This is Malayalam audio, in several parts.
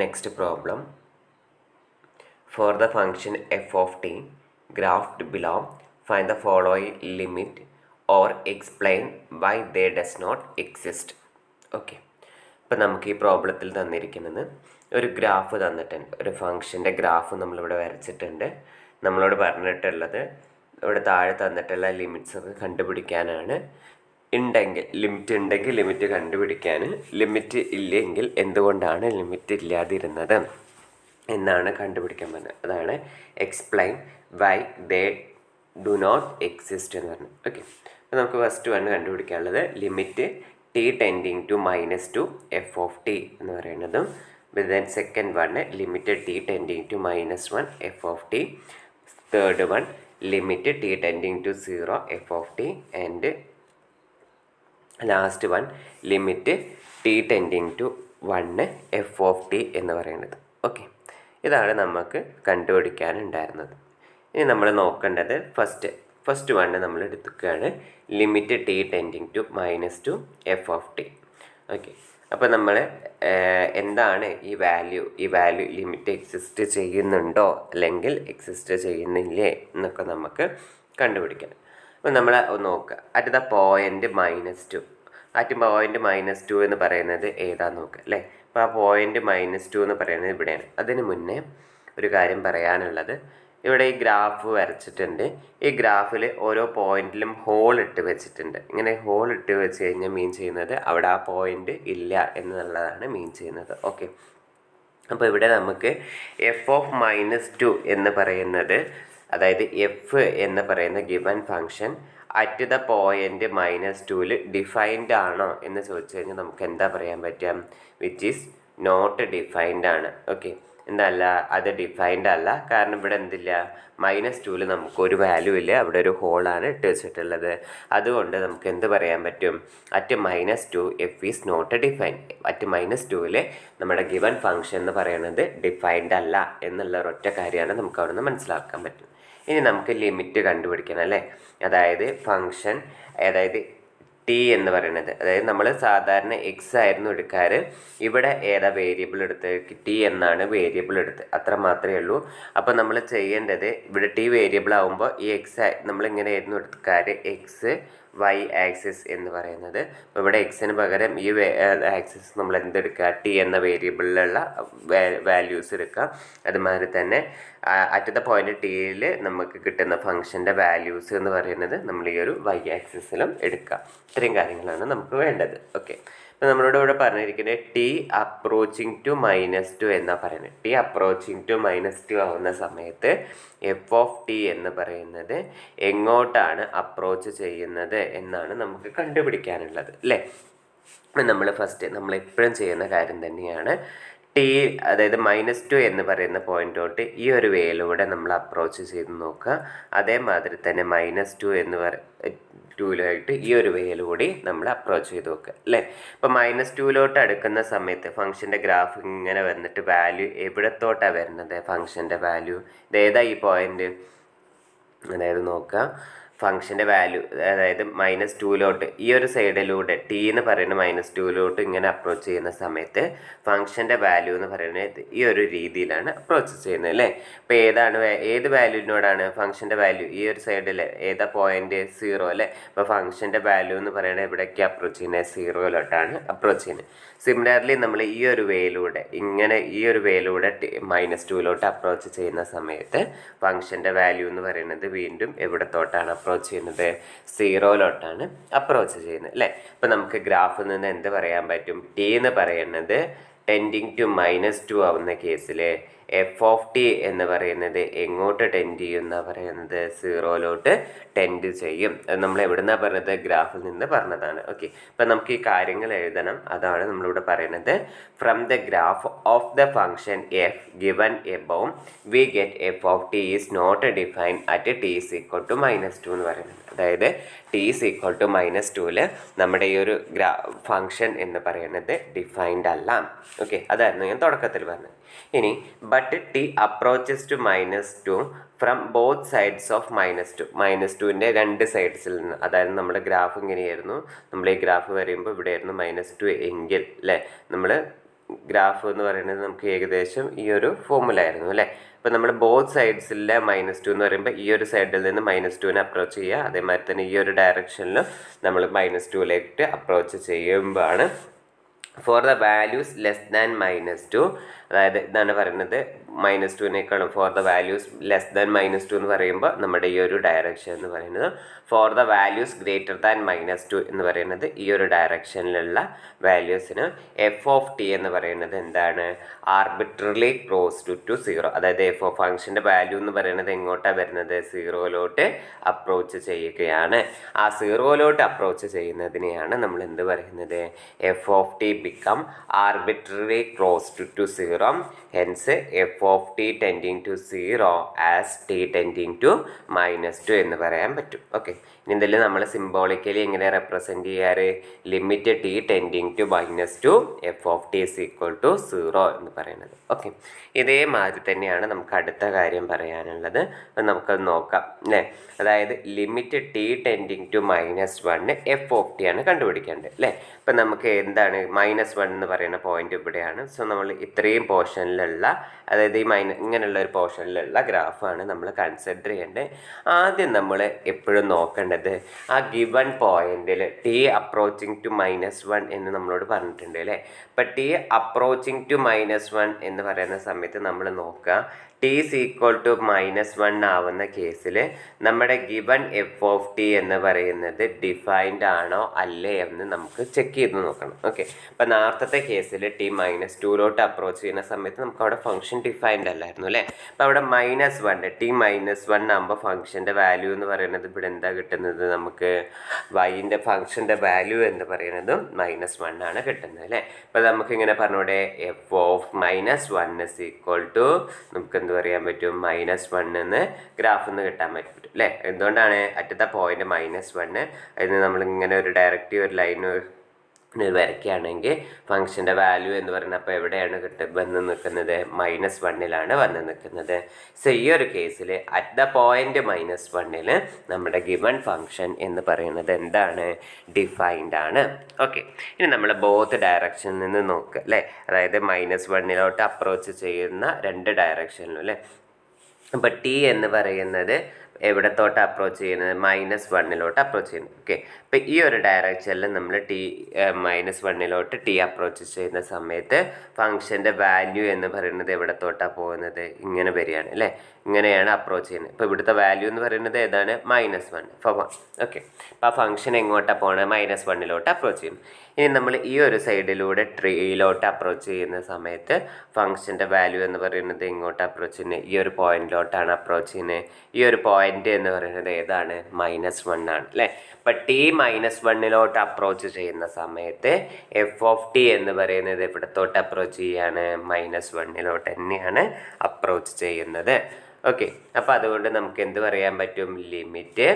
Next problem. For the function f of t graphed below, find the following limit or explain why they does not exist. Okay, ഇപ്പം നമുക്ക് ഈ പ്രോബ്ലത്തിൽ തന്നിരിക്കുന്നത് ഒരു ഗ്രാഫ് തന്നിട്ടുണ്ട്. ഒരു ഫംഗ്ഷൻ്റെ ഗ്രാഫ് നമ്മളിവിടെ വരച്ചിട്ടുണ്ട്. നമ്മളോട് പറഞ്ഞിട്ടുള്ളത് ഇവിടെ താഴെ തന്നിട്ടുള്ള ലിമിറ്റ്സ് ഒക്കെ കണ്ടുപിടിക്കാനാണ്. ലിമിറ്റ് ഉണ്ടെങ്കിൽ ലിമിറ്റ് കണ്ടുപിടിക്കാൻ, ലിമിറ്റ് ഇല്ലെങ്കിൽ എന്തുകൊണ്ടാണ് ലിമിറ്റ് ഇല്ലാതിരുന്നത് എന്നാണ് കണ്ടുപിടിക്കാൻ പറഞ്ഞത്. അതാണ് explain why they do not exist എന്ന് പറഞ്ഞത്. ഓക്കെ, അപ്പോൾ നമുക്ക് ഫസ്റ്റ് വൺ കണ്ടുപിടിക്കാനുള്ളത് limit t tending to -2 f of t എന്ന് പറയുന്നതും, then second one limit t tending to -1 f of t, third one limit t tending to 0 f of t, and last one limit t tending to 1 f of t എന്ന് പറയുന്നത്. ഓക്കെ, ഇതാണ് നമുക്ക് കണ്ടുപിടിക്കാനുണ്ടായിരുന്നത്. ഇനി നമ്മൾ നോക്കേണ്ടത് ഫസ്റ്റ് വണ്ണ് നമ്മൾ എടുക്കുകയാണ് limit t tending to -2 f of t. Okay, അപ്പോൾ നമ്മൾ എന്താണ് ഈ വാല്യൂ ലിമിറ്റ് എക്സിസ്റ്റ് ചെയ്യുന്നുണ്ടോ അല്ലെങ്കിൽ എക്സിസ്റ്റ് ചെയ്യുന്നില്ലേ എന്നൊക്കെ നമുക്ക് കണ്ടുപിടിക്കണം. അപ്പോൾ നമ്മൾ നോക്കുക at the point -2. At point -2 എന്ന് പറയുന്നത് ഏതാന്ന് നോക്കുക അല്ലേ. അപ്പോൾ ആ പോയിൻ്റ് -2 എന്ന് പറയുന്നത് ഇവിടെയാണ്. അതിന് മുന്നേ ഒരു കാര്യം പറയാനുള്ളത്, ഇവിടെ ഈ ഗ്രാഫ് വരച്ചിട്ടുണ്ട്. ഈ ഗ്രാഫിൽ ഓരോ പോയിന്റിലും ഹോൾ ഇട്ട് വെച്ചിട്ടുണ്ട്. ഇങ്ങനെ ഹോൾ ഇട്ട് വെച്ച് കഴിഞ്ഞാൽ മീൻ ചെയ്യുന്നത് അവിടെ ആ പോയിന്റ് ഇല്ല എന്നുള്ളതാണ് മീൻ ചെയ്യുന്നത്. ഓക്കെ, അപ്പോൾ ഇവിടെ നമുക്ക് എഫ് ഓഫ് -2 എന്ന് പറയുന്നത്, അതായത് എഫ് എന്ന് പറയുന്ന given function at the point -2ൽ ഡിഫൈൻഡ് ആണോ എന്ന് ചോദിച്ചു കഴിഞ്ഞാൽ നമുക്ക് എന്താ പറയാൻ പറ്റുക? വിച്ച് ഈസ് നോട്ട് ഡിഫൈൻഡ് ആണ്. ഓക്കെ, എന്തല്ല, അത് ഡിഫൈൻഡ് അല്ല. കാരണം ഇവിടെ എന്തില്ല, -2ൽ നമുക്കൊരു വാല്യൂ ഇല്ല, അവിടെ ഒരു ഹോളാണ് ഇട്ട് വെച്ചിട്ടുള്ളത്. അതുകൊണ്ട് നമുക്ക് എന്ത് പറയാൻ പറ്റും? At -2 f is not defined. At -2ൽ നമ്മുടെ ഗിവൻ ഫംഗ്ഷൻ എന്ന് പറയുന്നത് ഡിഫൈൻഡ് അല്ല എന്നുള്ള ഒരൊറ്റ കാര്യമാണ് നമുക്ക് അവിടെ നിന്ന് മനസ്സിലാക്കാൻ പറ്റും. ഇനി നമുക്ക് ലിമിറ്റ് കണ്ടുപിടിക്കണം അല്ലേ. അതായത് ഫംഗ്ഷൻ, അതായത് ടി എന്ന് പറയുന്നത്, അതായത് നമ്മൾ സാധാരണ എക്സ് ആയിരുന്നു എടുക്കാറ്. ഇവിടെ ഏതാ വേരിയബിൾ എടുത്ത്? ടി എന്നാണ് വേരിയബിൾ എടുത്ത്, അത്ര മാത്രമേ ഉള്ളൂ. അപ്പോൾ നമ്മൾ ചെയ്യേണ്ടത്, ഇവിടെ ടി വേരിയബിൾ ആകുമ്പോൾ ഈ എക്സ് നമ്മളിങ്ങനെ ആയിരുന്നു എടുക്കാറ്, എക്സ് വൈ ആക്സിസ് എന്ന് പറയുന്നത്. അപ്പോൾ ഇവിടെ എക്സിന് പകരം ഈ ആക്സിസ് നമ്മൾ എന്തെടുക്കുക? ടി എന്ന വേരിയബിളിലുള്ള വാല്യൂസ് എടുക്കുക. അതുമാതിരി തന്നെ അറ്റ് ദ പോയിന്റ് ടിയിൽ നമുക്ക് കിട്ടുന്ന ഫംഗ്ഷൻ്റെ വാല്യൂസ് എന്ന് പറയുന്നത് നമ്മൾ ഈ ഒരു വൈ ആക്സിസിലും എടുക്കുക. ഇത്രയും കാര്യങ്ങളാണ് നമുക്ക് വേണ്ടത്. ഓക്കെ, അപ്പോൾ നമ്മളോട് ഇവിടെ പറഞ്ഞിരിക്കുന്നത് ടി അപ്രോച്ചിങ് ടു -2 എന്നാണ് പറയുന്നത്. ടി അപ്രോച്ചിങ് ടു -2 ആവുന്ന സമയത്ത് എഫ് ഓഫ് ടി എന്ന് പറയുന്നത് എങ്ങോട്ടാണ് അപ്രോച്ച് ചെയ്യുന്നത് എന്നാണ് നമുക്ക് കണ്ടുപിടിക്കാനുള്ളത് അല്ലേ. നമ്മൾ എപ്പോഴും ചെയ്യുന്ന കാര്യം തന്നെയാണ്. ടി, അതായത് -2 എന്ന് പറയുന്ന പോയിന്റോട്ട് ഈ ഒരു വേയിലൂടെ നമ്മൾ അപ്രോച്ച് ചെയ്ത് നോക്കുക. അതേമാതിരി തന്നെ -2 എന്ന് -2ലായിട്ട് ഈ ഒരു വേയിലൂടെ നമ്മൾ അപ്രോച്ച് ചെയ്ത് നോക്കുക അല്ലേ. അപ്പോൾ -2ലോട്ട് അടുക്കുന്ന സമയത്ത് ഫംഗ്ഷൻ്റെ ഗ്രാഫ് ഇങ്ങനെ വന്നിട്ട് വാല്യൂ എവിടത്തോട്ടാണ് വരുന്നത്? ഫംഗ്ഷൻ്റെ വാല്യൂ ഇതേതാ ഈ പോയിന്റ്? അതായത് നോക്കുക, ഫംഗ്ഷൻ്റെ വാല്യൂ അതായത് -2ലോട്ട് ഈ ഒരു സൈഡിലൂടെ ടി എന്ന് പറയുന്ന -2ലോട്ട് ഇങ്ങനെ അപ്രോച്ച് ചെയ്യുന്ന സമയത്ത് ഫംഗ്ഷൻ്റെ വാല്യൂ എന്ന് പറയുന്നത് ഈ ഒരു രീതിയിലാണ് അപ്രോച്ച് ചെയ്യുന്നത് അല്ലേ. അപ്പോൾ ഏത് വാല്യൂവിനോടാണ് ഫംഗ്ഷൻ്റെ വാല്യൂ? ഈ ഒരു സൈഡിൽ ഏതാ പോയിന്റ്? 0 അല്ലേ. അപ്പോൾ ഫംഗ്ഷൻ്റെ വാല്യൂ എന്ന് പറയുന്നത് എവിടേക്ക് അപ്രോച്ച് ചെയ്യുന്നത്? 0ലോട്ടാണ് അപ്രോച്ച് ചെയ്യുന്നത്. സിമിലർലി നമ്മൾ ഈ ഒരു വേയിലൂടെ -2ലോട്ട് അപ്രോച്ച് ചെയ്യുന്ന സമയത്ത് ഫംഗ്ഷൻ്റെ വാല്യൂ എന്ന് പറയുന്നത് വീണ്ടും എവിടത്തോട്ടാണ് അപ്രോച്ച് ചെയ്യുന്നത്? 0ലോട്ടാണ് അപ്രോച്ച് ചെയ്യുന്നത് അല്ലേ. അപ്പോൾ നമുക്ക് ഗ്രാഫിൽ നിന്ന് എന്ത് പറയാൻ പറ്റും? ടി എന്ന് പറയുന്നത് ടെൻഡിങ് ടു -2 ആവുന്ന കേസിൽ എഫ് ഓഫ് ടി എന്ന് പറയുന്നത് എങ്ങോട്ട് ടെൻഡ് ചെയ്യും എന്നാണ് പറയുന്നത്? 0ലോട്ട് ടെൻഡ് ചെയ്യും. അത് നമ്മൾ എവിടുന്നാണ് പറഞ്ഞത്? ഗ്രാഫിൽ നിന്ന് പറഞ്ഞതാണ്. ഓക്കെ, അപ്പം നമുക്ക് ഈ കാര്യങ്ങൾ എഴുതണം. അതാണ് നമ്മളിവിടെ പറയുന്നത്. From the graph of the function f given above we get f of t is not defined at t is equal to -2 എന്ന് പറയുന്നത്. അതായത് ടി ഈസ് ഈക്വൽ ടു -2ൽ നമ്മുടെ ഈ ഒരു ഫംഗ്ഷൻ എന്ന് പറയുന്നത് ഡിഫൈൻഡ് അല്ല. ഓക്കെ, അതായിരുന്നു ഞാൻ തുടക്കത്തിൽ പറഞ്ഞത്. ഇനി but t approaches to -2 from both sides of -2ൻ്റെ രണ്ട് സൈഡ്സിൽ നിന്ന്. അതായത് നമ്മുടെ ഗ്രാഫ് ഇങ്ങനെയായിരുന്നു. നമ്മൾ ഈ ഗ്രാഫ് വരയുമ്പോൾ ഇവിടെ ആയിരുന്നു -2 എങ്കിൽ അല്ലേ, നമ്മൾ ഗ്രാഫ് എന്ന് പറയുന്നത് നമുക്ക് ഏകദേശം ഈ ഒരു ഫോമുല ആയിരുന്നു അല്ലേ. അപ്പോൾ നമ്മൾ ബോത്ത് സൈഡ്സിലെ -2 എന്ന് പറയുമ്പോൾ ഈ ഒരു സൈഡിൽ നിന്ന് -2നെ അപ്രോച്ച് ചെയ്യുക, അതേമാതിരി തന്നെ ഈ ഒരു ഡയറക്ഷനിലും നമ്മൾ -2ലേക്ക് അപ്രോച്ച് ചെയ്യുമ്പോഴാണ് for the values less than -2, അതായത് ഇതാണ് പറയുന്നത് -2നേക്കാളും for the values less than -2 എന്ന് പറയുമ്പോൾ നമ്മുടെ ഈ ഒരു ഡയറക്ഷൻ എന്ന് പറയുന്നത്, for the values greater than -2 എന്ന് പറയുന്നത് ഈ ഒരു ഡയറക്ഷനിലുള്ള വാല്യൂസിന് f(t) എന്ന് പറയുന്നത് എന്താണ്, ആർബിട്രറിലി ക്ലോസ് ടു 0. അതായത് f ഓഫ് ഫംഗ്ഷൻ്റെ വാല്യൂ എന്ന് പറയുന്നത് എങ്ങോട്ടാണ് വരുന്നത്, 0ലോട്ട് അപ്രോച്ച് ചെയ്യുകയാണ്. ആ 0ലോട്ട് അപ്രോച്ച് ചെയ്യുന്നതിനെയാണ് നമ്മൾ എന്ത് പറയുന്നത്, f(t) become arbitrarily close to 0, hence f(t) tending to 0 as t tending to -2 എന്ന് പറയാൻ പറ്റും. ഓക്കെ, ഇനി എന്തെങ്കിലും നമ്മൾ സിംബോളിക്കലി എങ്ങനെ റെപ്രസെൻറ്റ് ചെയ്യാറ്, limit t tending to -2 f(t) is equal to 0 എന്ന് പറയുന്നത്. ഓക്കെ, ഇതേമാതിരി തന്നെയാണ് നമുക്ക് അടുത്ത കാര്യം പറയാനുള്ളത്. അപ്പം നമുക്കത് നോക്കാം അല്ലേ. അതായത് limit t tending to -1 f(t) ആണ് കണ്ടുപിടിക്കേണ്ടത് അല്ലേ. അപ്പം നമുക്ക് എന്താണ് -1 എന്ന് പറയുന്ന പോയിന്റ് ഇവിടെയാണ്. സോ നമ്മൾ ഇത്രയും പോർഷനിലുള്ള, അതായത് ഈ ഇങ്ങനെയുള്ള ഒരു പോർഷനിലുള്ള ഗ്രാഫാണ് നമ്മൾ കൺസിഡർ ചെയ്യേണ്ടത്. ആദ്യം നമ്മൾ എപ്പോഴും നോക്കേണ്ടത് ആ ഗിവൺ പോയിന്റിൽ t അപ്രോച്ചിങ് ടു -1 എന്ന് നമ്മളോട് പറഞ്ഞിട്ടുണ്ട് അല്ലേ. അപ്പം t അപ്രോച്ചിങ് ടു -1 എന്ന് പറയുന്ന സമയത്ത് നമ്മൾ നോക്കുക t ഈസ് ഈക്വൽ ടു -1 ആവുന്ന കേസിൽ നമ്മുടെ ഗിവൺ f(t) എന്ന് പറയുന്നത് ഡിഫൈൻഡ് ആണോ അല്ലേ എന്ന് നമുക്ക് ചെക്ക് ചെയ്ത് നോക്കണം. ഓക്കെ, അപ്പം നേരത്തെ കേസിൽ t -2ലോട്ട് അപ്രോച്ച് ചെയ്യുന്ന സമയത്ത് നമുക്ക് അവിടെ ഫംഗ്ഷൻ ഡിഫൈൻഡ് അല്ലായിരുന്നു അല്ലേ. അപ്പം അവിടെ -1 t -1 ആകുമ്പോൾ ഫംഗ്ഷൻ്റെ വാല്യൂ എന്ന് പറയുന്നത് ഇവിടെ എന്താ കിട്ടുന്നത്, നമുക്ക് y-ൻ്റെ ഫംഗ്ഷൻ്റെ വാല്യൂ എന്ന് പറയുന്നത് -1 ആണ് കിട്ടുന്നത് അല്ലേ. അപ്പം നമുക്കിങ്ങനെ പറഞ്ഞൂടെ f of -1 is equal to, നമുക്ക് എന്ത് പറയാൻ പറ്റും, -1 എന്ന് ഗ്രാഫിൽ നിന്ന് കിട്ടാൻ പറ്റും അല്ലേ. എന്തുകൊണ്ടാണ് അറ്റ് ദ പോയിന്റ് -1 അതിന് നമ്മളിങ്ങനെ ഒരു ഡയറക്റ്റ് ഒരു ലൈൻ വരയ്ക്കുകയാണെങ്കിൽ ഫംഗ്ഷൻ്റെ വാല്യൂ എന്ന് പറയുന്നത് അപ്പോൾ എവിടെയാണ് വന്ന് നിൽക്കുന്നത്, -1ലാണ് വന്ന് നിൽക്കുന്നത്. സോ ഈ ഒരു കേസിൽ അറ്റ് ദ പോയിന്റ് -1 നമ്മുടെ ഗിവൺ ഫംഗ്ഷൻ എന്ന് പറയുന്നത് എന്താണ്, ഡിഫൈൻഡ് ആണ്. ഓക്കെ, ഇനി നമ്മൾ ബോത്ത് ഡയറക്ഷനിൽ നിന്ന് നോക്കുക അല്ലേ. അതായത് -1ലോട്ട് അപ്രോച്ച് ചെയ്യുന്ന രണ്ട് ഡയറക്ഷനിലും അല്ലേ. അപ്പോൾ t എന്ന് പറയുന്നത് എവിടത്തോട്ട് അപ്രോച്ച് ചെയ്യുന്നത്, -1ലോട്ട് അപ്രോച്ച് ചെയ്യുന്നത്. ഓക്കെ, അപ്പോൾ ഈ ഒരു ഡയറക്ഷനിൽ നമ്മൾ -1ലോട്ട് t അപ്രോച്ച് ചെയ്യുന്ന സമയത്ത് ഫംഗ്ഷൻ്റെ വാല്യൂ എന്ന് പറയുന്നത് എവിടത്തോട്ടാണ് പോകുന്നത്, ഇങ്ങനെ വരികയാണ് അല്ലേ. ഇങ്ങനെയാണ് അപ്രോച്ച് ചെയ്യുന്നത്. ഇപ്പോൾ ഇവിടുത്തെ വാല്യൂ എന്ന് പറയുന്നത് ഏതാണ്, -1 ഫോർ 1. ഓക്കെ, അപ്പോൾ ആ ഫംഗ്ഷൻ എങ്ങോട്ടാണ് പോകുന്നത്, -1ലോട്ട് അപ്രോച്ച് ചെയ്യുന്നു. ഇനി നമ്മൾ ഈ ഒരു സൈഡിലൂടെ ട്രീയിലോട്ട് അപ്രോച്ച് ചെയ്യുന്ന സമയത്ത് ഫംഗ്ഷൻ്റെ വാല്യൂ എന്ന് പറയുന്നത് എങ്ങോട്ട് അപ്രോച്ച് ചെയ്യുന്നത്, ഈ ഒരു പോയിന്റിലോട്ടാണ് അപ്രോച്ച് ചെയ്യുന്നത്. ഈ ഒരു പോയിന്റ് എന്ന് പറയുന്നത് ഏതാണ്, -1 ആണ് അല്ലേ. അപ്പം t -1ലോട്ട് അപ്രോച്ച് ചെയ്യുന്ന സമയത്ത് f(t) എന്ന് പറയുന്നത് എവിടത്തോട്ട് അപ്രോച്ച് ചെയ്യാണ്, -1ലോട്ട് തന്നെയാണ് അപ്രോച്ച് ചെയ്യുന്നത്. ഓക്കെ, അപ്പോൾ അതുകൊണ്ട് നമുക്ക് എന്ത് പറയാൻ പറ്റും, limit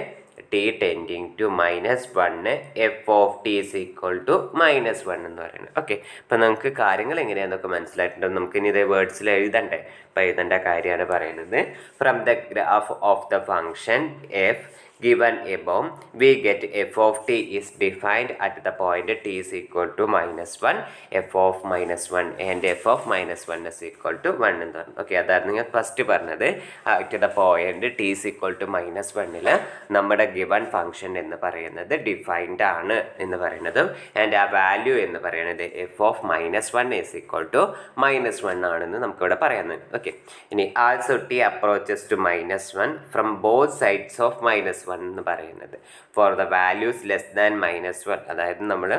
t tending to -1 f(t) is equal to -1 എന്ന് പറയുന്നത്. ഓക്കെ, അപ്പം നമുക്ക് കാര്യങ്ങൾ എങ്ങനെയാണെന്നൊക്കെ മനസ്സിലായിട്ടുണ്ട്. നമുക്കിനി ഇതേ വേർഡ്സിൽ എഴുതണ്ടേ. അപ്പോൾ എഴുതേണ്ട കാര്യമാണ് പറയുന്നത്, from the graph of the function f given above, we get f(t) is defined at the point t is equal to -1, f of -1 and f of -1 is equal to 1 എന്ന് പറഞ്ഞു. ഓക്കെ, അതായിരുന്നു ഞാൻ ഫസ്റ്റ് പറഞ്ഞത്. At the point t is equal to -1 നമ്മുടെ ഗിവൺ ഫംഗ്ഷൻ എന്ന് പറയുന്നത് ഡിഫൈൻഡ് ആണ് എന്ന് പറയുന്നത്, ആൻഡ് ആ വാല്യൂ എന്ന് പറയുന്നത് f of -1 is equal to -1 ആണെന്ന് നമുക്കിവിടെ പറയാൻ. ഓക്കെ, ഇനി also t approaches to -1 from both sides of -1 എന്ന് പറയുന്നത് for the values less than -1. അതായത് നമ്മൾ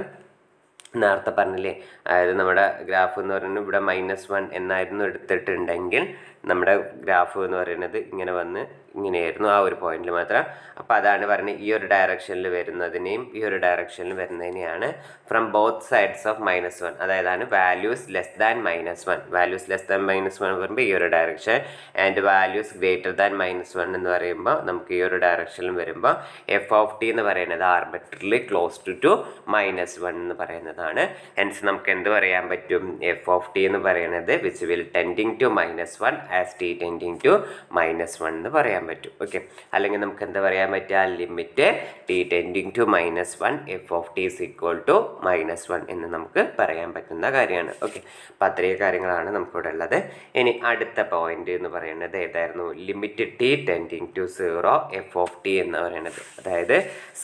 നേരത്തെ പറഞ്ഞില്ലേ, അതായത് നമ്മുടെ ഗ്രാഫ് എന്ന് പറയുന്നത് ഇവിടെ -1 എന്നായിരുന്നു എടുത്തിട്ടുണ്ടെങ്കിൽ നമ്മുടെ ഗ്രാഫ് എന്ന് പറയുന്നത് ഇങ്ങനെ വന്ന് ഇങ്ങനെയായിരുന്നു ആ ഒരു പോയിന്റിൽ മാത്രം. അപ്പോൾ അതാണ് പറയുന്നത് ഈ ഒരു ഡയറക്ഷനിൽ വരുന്നതിനെയും ഈ ഒരു ഡയറക്ഷനിൽ വരുന്നതിനെയാണ് ഫ്രം ബോത്ത് സൈഡ്സ് ഓഫ് -1, അതായതാണ് values less than -1. Values less than -1 പറയുമ്പോൾ ഈ ഒരു direction, and values greater than -1 എന്ന് പറയുമ്പോൾ നമുക്ക് ഈ ഒരു ഡയറക്ഷനിൽ വരുമ്പോൾ f(t) എന്ന് പറയുന്നത് ആർബിട്രറിലി ക്ലോസ് ടു -1 എന്ന് പറയുന്നതാണ്. ഹെൻസ് നമുക്ക് എന്ത് പറയാൻ പറ്റും, f(t) എന്ന് പറയുന്നത് which will tending to -1 as t tending to -1 എന്ന് പറയാൻ പറ്റും. ഓക്കെ, അല്ലെങ്കിൽ നമുക്ക് എന്താ പറയാൻ പറ്റുക, limit t tending to -1 f of t is equal to -1 എന്ന് നമുക്ക് പറയാൻ പറ്റുന്ന കാര്യമാണ്. ഓക്കെ, അപ്പം അത്രയും കാര്യങ്ങളാണ് നമുക്കിവിടെ ഉള്ളത്. ഇനി അടുത്ത പോയിന്റ് എന്ന് പറയുന്നത് ഏതായിരുന്നു, limit t tending to 0 f of t എന്ന് പറയുന്നത്, അതായത്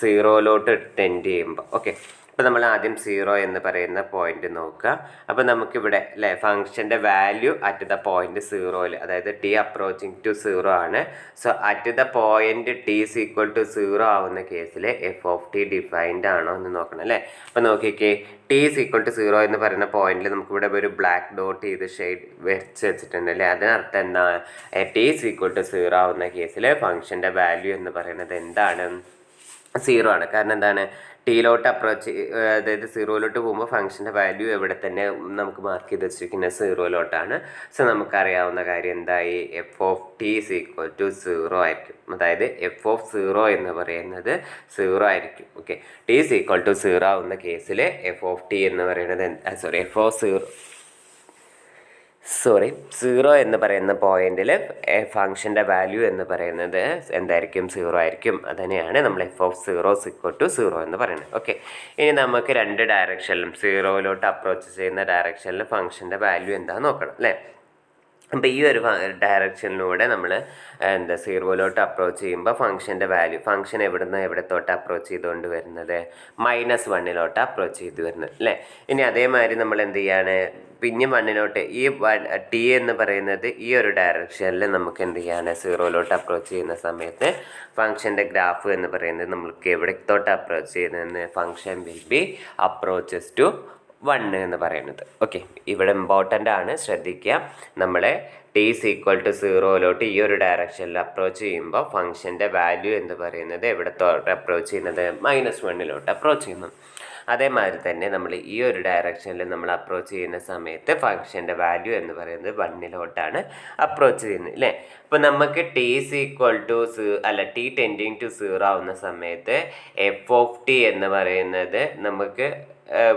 0 ടെൻഡ് ചെയ്യുമ്പോൾ. ഓക്കെ, അപ്പോൾ നമ്മൾ ആദ്യം 0 എന്ന് പറയുന്ന പോയിന്റ് നോക്കുക. അപ്പോൾ നമുക്കിവിടെ അല്ലേ ഫംഗ്ഷൻ്റെ വാല്യൂ അറ്റ് ദ പോയിന്റ് 0, അതായത് ടി അപ്രോച്ചിങ് ടു 0 ആണ്. So at the point t is equal to 0 ആവുന്ന കേസിൽ എഫ് ഓഫ് ടി ഡിഫൈൻഡ് ആണോ എന്ന് നോക്കണം അല്ലേ. അപ്പോൾ നോക്കിക്കേ, ടി ഈസ് ഈക്വൽ ടു 0 എന്ന് പറയുന്ന പോയിന്റിൽ നമുക്കിവിടെ ഒരു ബ്ലാക്ക് ഡോട്ട് ചെയ്ത് ഷെയ്ഡ് വരച്ച് വെച്ചിട്ടുണ്ട് അല്ലേ. അതിനർത്ഥം എന്താ, ടി ഈസ് ഈക്വൽ ടു 0 ആവുന്ന കേസിൽ ഫംഗ്ഷൻ്റെ വാല്യൂ എന്ന് പറയുന്നത് എന്താണ്, 0 ആണ്. കാരണം എന്താണ്, ടിയിലോട്ട് അപ്രോച്ച്, അതായത് 0 പോകുമ്പോൾ ഫംഗ്ഷൻ്റെ വാല്യൂ എവിടെ തന്നെ നമുക്ക് മാർക്ക് ചെയ്ത് വെച്ചിരിക്കുന്നത് 0 സോ നമുക്കറിയാവുന്ന കാര്യം എന്തായി, f of t is equal to 0 ആയിരിക്കും. അതായത് എഫ് ഓഫ് 0 എന്ന് പറയുന്നത് 0 ആയിരിക്കും. Okay, t is equal to 0 ആവുന്ന കേസിൽ എഫ് ഓഫ് ടി എന്ന് പറയുന്നത് എഫ് ഓഫ് 0 എന്ന് പറയുന്ന പോയിന്റിൽ ഫംഗ്ഷൻ്റെ വാല്യൂ എന്ന് പറയുന്നത് എന്തായിരിക്കും, 0 ആയിരിക്കും. അതുതന്നെയാണ് നമ്മൾ എഫ് ഓഫ് 0 ഈക്വൽ ടു 0 എന്ന് പറയുന്നത്. ഓക്കെ, ഇനി നമുക്ക് രണ്ട് ഡയറക്ഷനിലും 0 അപ്രോച്ച് ചെയ്യുന്ന ഡയറക്ഷനിൽ ഫംഗ്ഷൻ്റെ വാല്യൂ എന്താണെന്ന് നോക്കണം അല്ലേ. അപ്പോൾ ഈ ഒരു ഡയറക്ഷനിലൂടെ നമ്മൾ 0 അപ്രോച്ച് ചെയ്യുമ്പോൾ ഫംഗ്ഷൻ്റെ വാല്യൂ, ഫംഗ്ഷൻ എവിടത്തോട്ട് അപ്രോച്ച് ചെയ്തുകൊണ്ട് വരുന്നത്, -1 അപ്രോച്ച് ചെയ്ത് വരുന്നത് അല്ലേ. ഇനി അതേമാതിരി നമ്മൾ എന്ത് ചെയ്യാണ്, പിന്നെ 1 ഈ ടി എന്ന് പറയുന്നത് ഈ ഒരു ഡയറക്ഷനിൽ നമുക്ക് എന്ത് ചെയ്യാണ്, 0 അപ്രോച്ച് ചെയ്യുന്ന സമയത്ത് ഫംഗ്ഷൻ്റെ ഗ്രാഫ് എന്ന് പറയുന്നത് നമ്മൾക്ക് എവിടത്തോട്ട് അപ്രോച്ച് ചെയ്യുന്നതെന്ന്, function will be approaches to 1 എന്ന് പറയുന്നത്. ഓക്കെ, ഇവിടെ ഇമ്പോർട്ടൻ്റ് ആണ്, ശ്രദ്ധിക്കുക. നമ്മൾ ടി ഈസ് ഈക്വൽ ടു 0 ഈ ഒരു ഡയറക്ഷനിൽ അപ്രോച്ച് ചെയ്യുമ്പോൾ ഫംഗ്ഷൻ്റെ വാല്യൂ എന്ന് പറയുന്നത് എവിടത്തോട്ട് അപ്രോച്ച് ചെയ്യുന്നത്, -1 അപ്രോച്ച് ചെയ്യുന്നു. അതേമാതിരി തന്നെ നമ്മൾ ഈ ഒരു ഡയറക്ഷനിൽ നമ്മൾ അപ്രോച്ച് ചെയ്യുന്ന സമയത്ത് ഫംഗ്ഷൻ്റെ വാല്യൂ എന്ന് പറയുന്നത് 1 അപ്രോച്ച് ചെയ്യുന്നത് അല്ലേ. അപ്പോൾ നമുക്ക് t is equal to t tending to 0 ആവുന്ന സമയത്ത് എഫ് ഓഫ് ടി എന്ന് പറയുന്നത് നമുക്ക്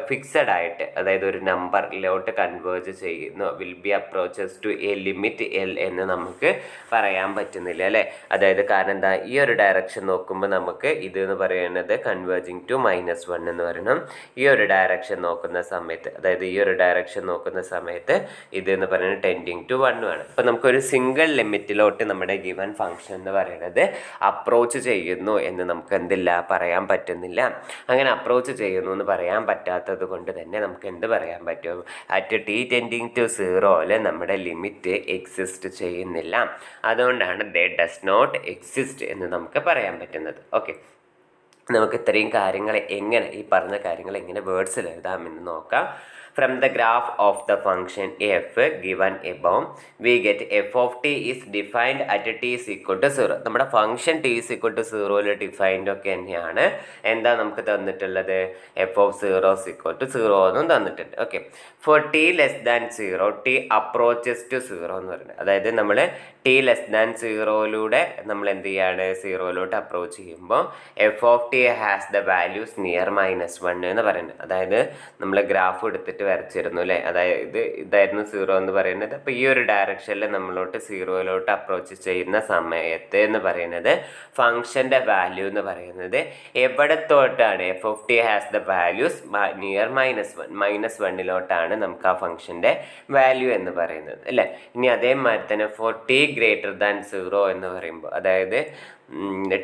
ഫിക്സഡ് ആയിട്ട്, അതായത് ഒരു നമ്പറിലോട്ട് കൺവേർജ് ചെയ്യുന്നു, will be approaches to a limit L എന്ന് നമുക്ക് പറയാൻ പറ്റുന്നില്ല അല്ലേ. അതായത് കാരണം എന്താ, ഈ ഒരു ഡയറക്ഷൻ നോക്കുമ്പോൾ നമുക്ക് ഇത് എന്ന് പറയുന്നത് കൺവേർജിങ് ടു -1 എന്ന് പറയണം. ഈ ഒരു ഡയറക്ഷൻ നോക്കുന്ന സമയത്ത്, അതായത് ഈ ഒരു ഡയറക്ഷൻ നോക്കുന്ന സമയത്ത് ഇത് എന്ന് പറയുന്നത് ടെൻഡിങ് ടു 1 ആണ്. അപ്പോൾ നമുക്കൊരു സിംഗിൾ ലിമിറ്റിലോട്ട് നമ്മുടെ ഗിവൻ ഫംഗ്ഷൻ എന്ന് പറയുന്നത് അപ്രോച്ച് ചെയ്യുന്നു എന്ന് നമുക്ക് എന്തില്ല പറയാൻ പറ്റുന്നില്ല. അങ്ങനെ അപ്രോച്ച് ചെയ്യുന്നു എന്ന് പറയാൻ പറ്റാത്തത് കൊണ്ട് തന്നെ നമുക്ക് എന്ത് പറയാൻ പറ്റും, അറ്റ് ടി ടെൻഡിങ് ടു 0 നമ്മുടെ ലിമിറ്റ് എക്സിസ്റ്റ് ചെയ്യുന്നില്ല. അതുകൊണ്ടാണ് ദേ ഡസ് നോട്ട് എക്സിസ്റ്റ് എന്ന് നമുക്ക് പറയാൻ പറ്റുന്നത്. ഓക്കെ, നമുക്ക് ഇത്രയും കാര്യങ്ങൾ എങ്ങനെ, ഈ പറഞ്ഞ കാര്യങ്ങൾ എങ്ങനെ വേർഡ്സിൽ എഴുതാമെന്ന് നോക്കാം. From the graph of the function f given above, we get f of t is defined at t is equal to 0. നമ്മുടെ function t is equal to 0 defined ഒക്കെ തന്നെയാണ്. എന്താ നമുക്ക് തന്നിട്ടുള്ളത്, f of 0 is equal to 0 എന്നും തന്നിട്ടുണ്ട്. Okay, for t less than 0 t approaches to 0 എന്ന് പറയുന്നത്, അതായത് നമ്മൾ t ലെസ് ദാൻ 0 നമ്മൾ എന്ത് ചെയ്യാണ്, 0 അപ്രോച്ച് ചെയ്യുമ്പോൾ F of t has the values near -1 എന്ന് പറയുന്നത്. അതായത് നമ്മൾ ഗ്രാഫ് എടുത്തിട്ട് വരച്ചിരുന്നു അല്ലേ, അതായത് ഇതായിരുന്നു 0 എന്ന് പറയുന്നത്. അപ്പോൾ ഈ ഒരു ഡയറക്ഷനിൽ നമ്മളോട്ട് 0 അപ്രോച്ച് ചെയ്യുന്ന സമയത്ത് എന്ന് പറയുന്നത് ഫംഗ്ഷൻ്റെ വാല്യൂ എന്ന് പറയുന്നത് എവിടത്തോട്ടാണ്, f of t has the values near -1 നമുക്ക് ആ ഫംഗ്ഷൻ്റെ വാല്യൂ എന്ന് പറയുന്നത് അല്ലേ. ഇനി അതേമാതിരി തന്നെ ഫോർ ടി ഗ്രേറ്റർ ദാൻ 0 എന്ന് പറയുമ്പോൾ, അതായത്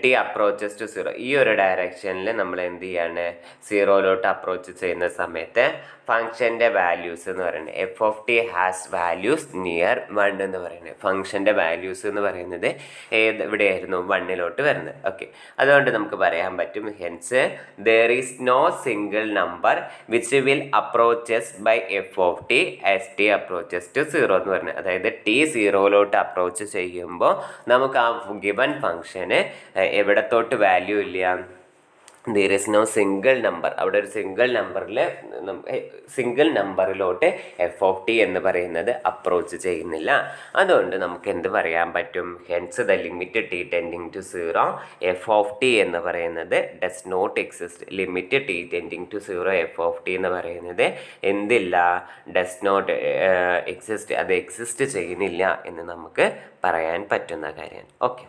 ടി അപ്രോച്ചസ് ടു 0 ഈ ഒരു ഡയറക്ഷനിൽ നമ്മൾ എന്ത് ചെയ്യാണ്, 0 അപ്രോച്ച് ചെയ്യുന്ന സമയത്ത് ഫംഗ്ഷൻ്റെ വാല്യൂസ് എന്ന് പറയുന്നത് F of t has values near 1 എന്ന് പറയുന്നത്, ഫംഗ്ഷൻ്റെ വാല്യൂസ് എന്ന് പറയുന്നത് എവിടെയായിരുന്നു, 1 വരുന്നത്. ഓക്കെ, അതുകൊണ്ട് നമുക്ക് പറയാൻ പറ്റും hence there is no single number which will approaches by f of t as t approaches to 0 എന്ന് പറയുന്നത്. അതായത് ടി 0 അപ്രോച്ച് ചെയ്യുമ്പോൾ നമുക്ക് ആ ഗിവൻ ഫംഗ്ഷന് എവിടത്തോട്ട് വാല്യൂ ഇല്ല, there is no single number, അവിടെ ഒരു സിംഗിൾ നമ്പറിലോട്ട് f(t) എന്ന് പറയുന്നത് അപ്രോച്ച് ചെയ്യുന്നില്ല. അതുകൊണ്ട് നമുക്ക് എന്ത് പറയാൻ പറ്റും? Hence the limit t tending to 0 f(t) എന്ന് പറയുന്നത് does not exist. Limit t tending to 0 f(t) എന്ന് പറയുന്നത് എന്തില്ല? ഡസ് നോട്ട് എക്സിസ്റ്റ്, അത് എക്സിസ്റ്റ് ചെയ്യുന്നില്ല എന്ന് നമുക്ക് പറയാൻ പറ്റുന്ന കാര്യമാണ്. ഓക്കെ,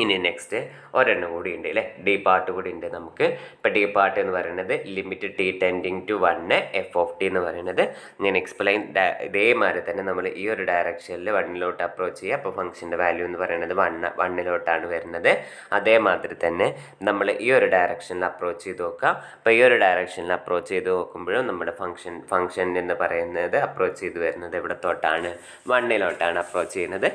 ഇനി നെക്സ്റ്റ് ഒരെണ്ണം കൂടി ഉണ്ട് അല്ലേ, ഡി പാർട്ട് കൂടി ഉണ്ട് നമുക്ക്. ഇപ്പം ഡി പാർട്ട് എന്ന് പറയുന്നത് limit t tending to 1 f(t) എന്ന് പറയുന്നത് ഞാൻ എക്സ്പ്ലെയിൻ ഇതേമാതിരി തന്നെ നമ്മൾ ഈ ഒരു ഡയറക്ഷനിൽ 1 അപ്രോച്ച് ചെയ്യുക. അപ്പോൾ ഫംഗ്ഷൻ്റെ വാല്യൂ എന്ന് പറയുന്നത് 1 വരുന്നത്. അതേമാതിരി തന്നെ നമ്മൾ ഈ ഒരു ഡയറക്ഷനിൽ അപ്രോച്ച് ചെയ്ത് നോക്കുക. അപ്പോൾ ഈ ഒരു ഡയറക്ഷനിൽ അപ്രോച്ച് ചെയ്ത് നോക്കുമ്പോഴും നമ്മുടെ ഫംഗ്ഷൻ എന്ന് പറയുന്നത് അപ്രോച്ച് ചെയ്ത് വരുന്നത് എവിടത്തോട്ടാണ്? 1 അപ്രോച്ച് ചെയ്യുന്നത്.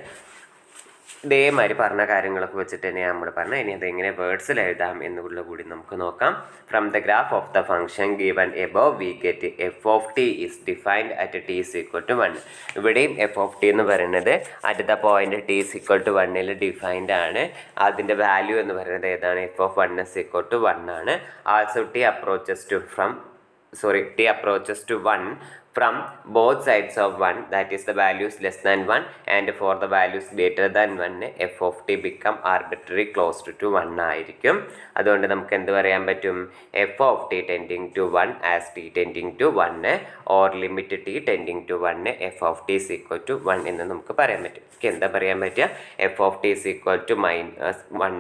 ഇതേമാതിരി പറഞ്ഞ കാര്യങ്ങളൊക്കെ വെച്ചിട്ട് തന്നെയാണ് നമ്മൾ പറഞ്ഞത്. ഇനി അതെങ്ങനെ വേർഡ്സിൽ എഴുതാം എന്നുള്ള കൂടി നമുക്ക് നോക്കാം. From the graph of the function given above we get f(t) is defined at t is equal to 1. ഇവിടെയും f(t) എന്ന് പറയുന്നത് at the point t is equal to 1 defined ആണ്. അതിൻ്റെ വാല്യൂ എന്ന് പറയുന്നത് ഏതാണ്? f(1) ഈസ് ഈക്വൽ ടു 1 ആണ്. Also t approaches to 1 from both sides of 1, that is the values less than 1, and for the values greater than 1 f(t) become arbitrary close to 1 ആയിരിക്കും. അതുകൊണ്ട് നമുക്ക് എന്ത് പറയാൻ പറ്റും? f(t) tending to 1 as t tending to 1 or limit t tending to 1 f(t) is equal to 1 എന്ന് നമുക്ക് പറയാൻ പറ്റും. എന്താ പറയാൻ പറ്റുക? f(t) is equal to -1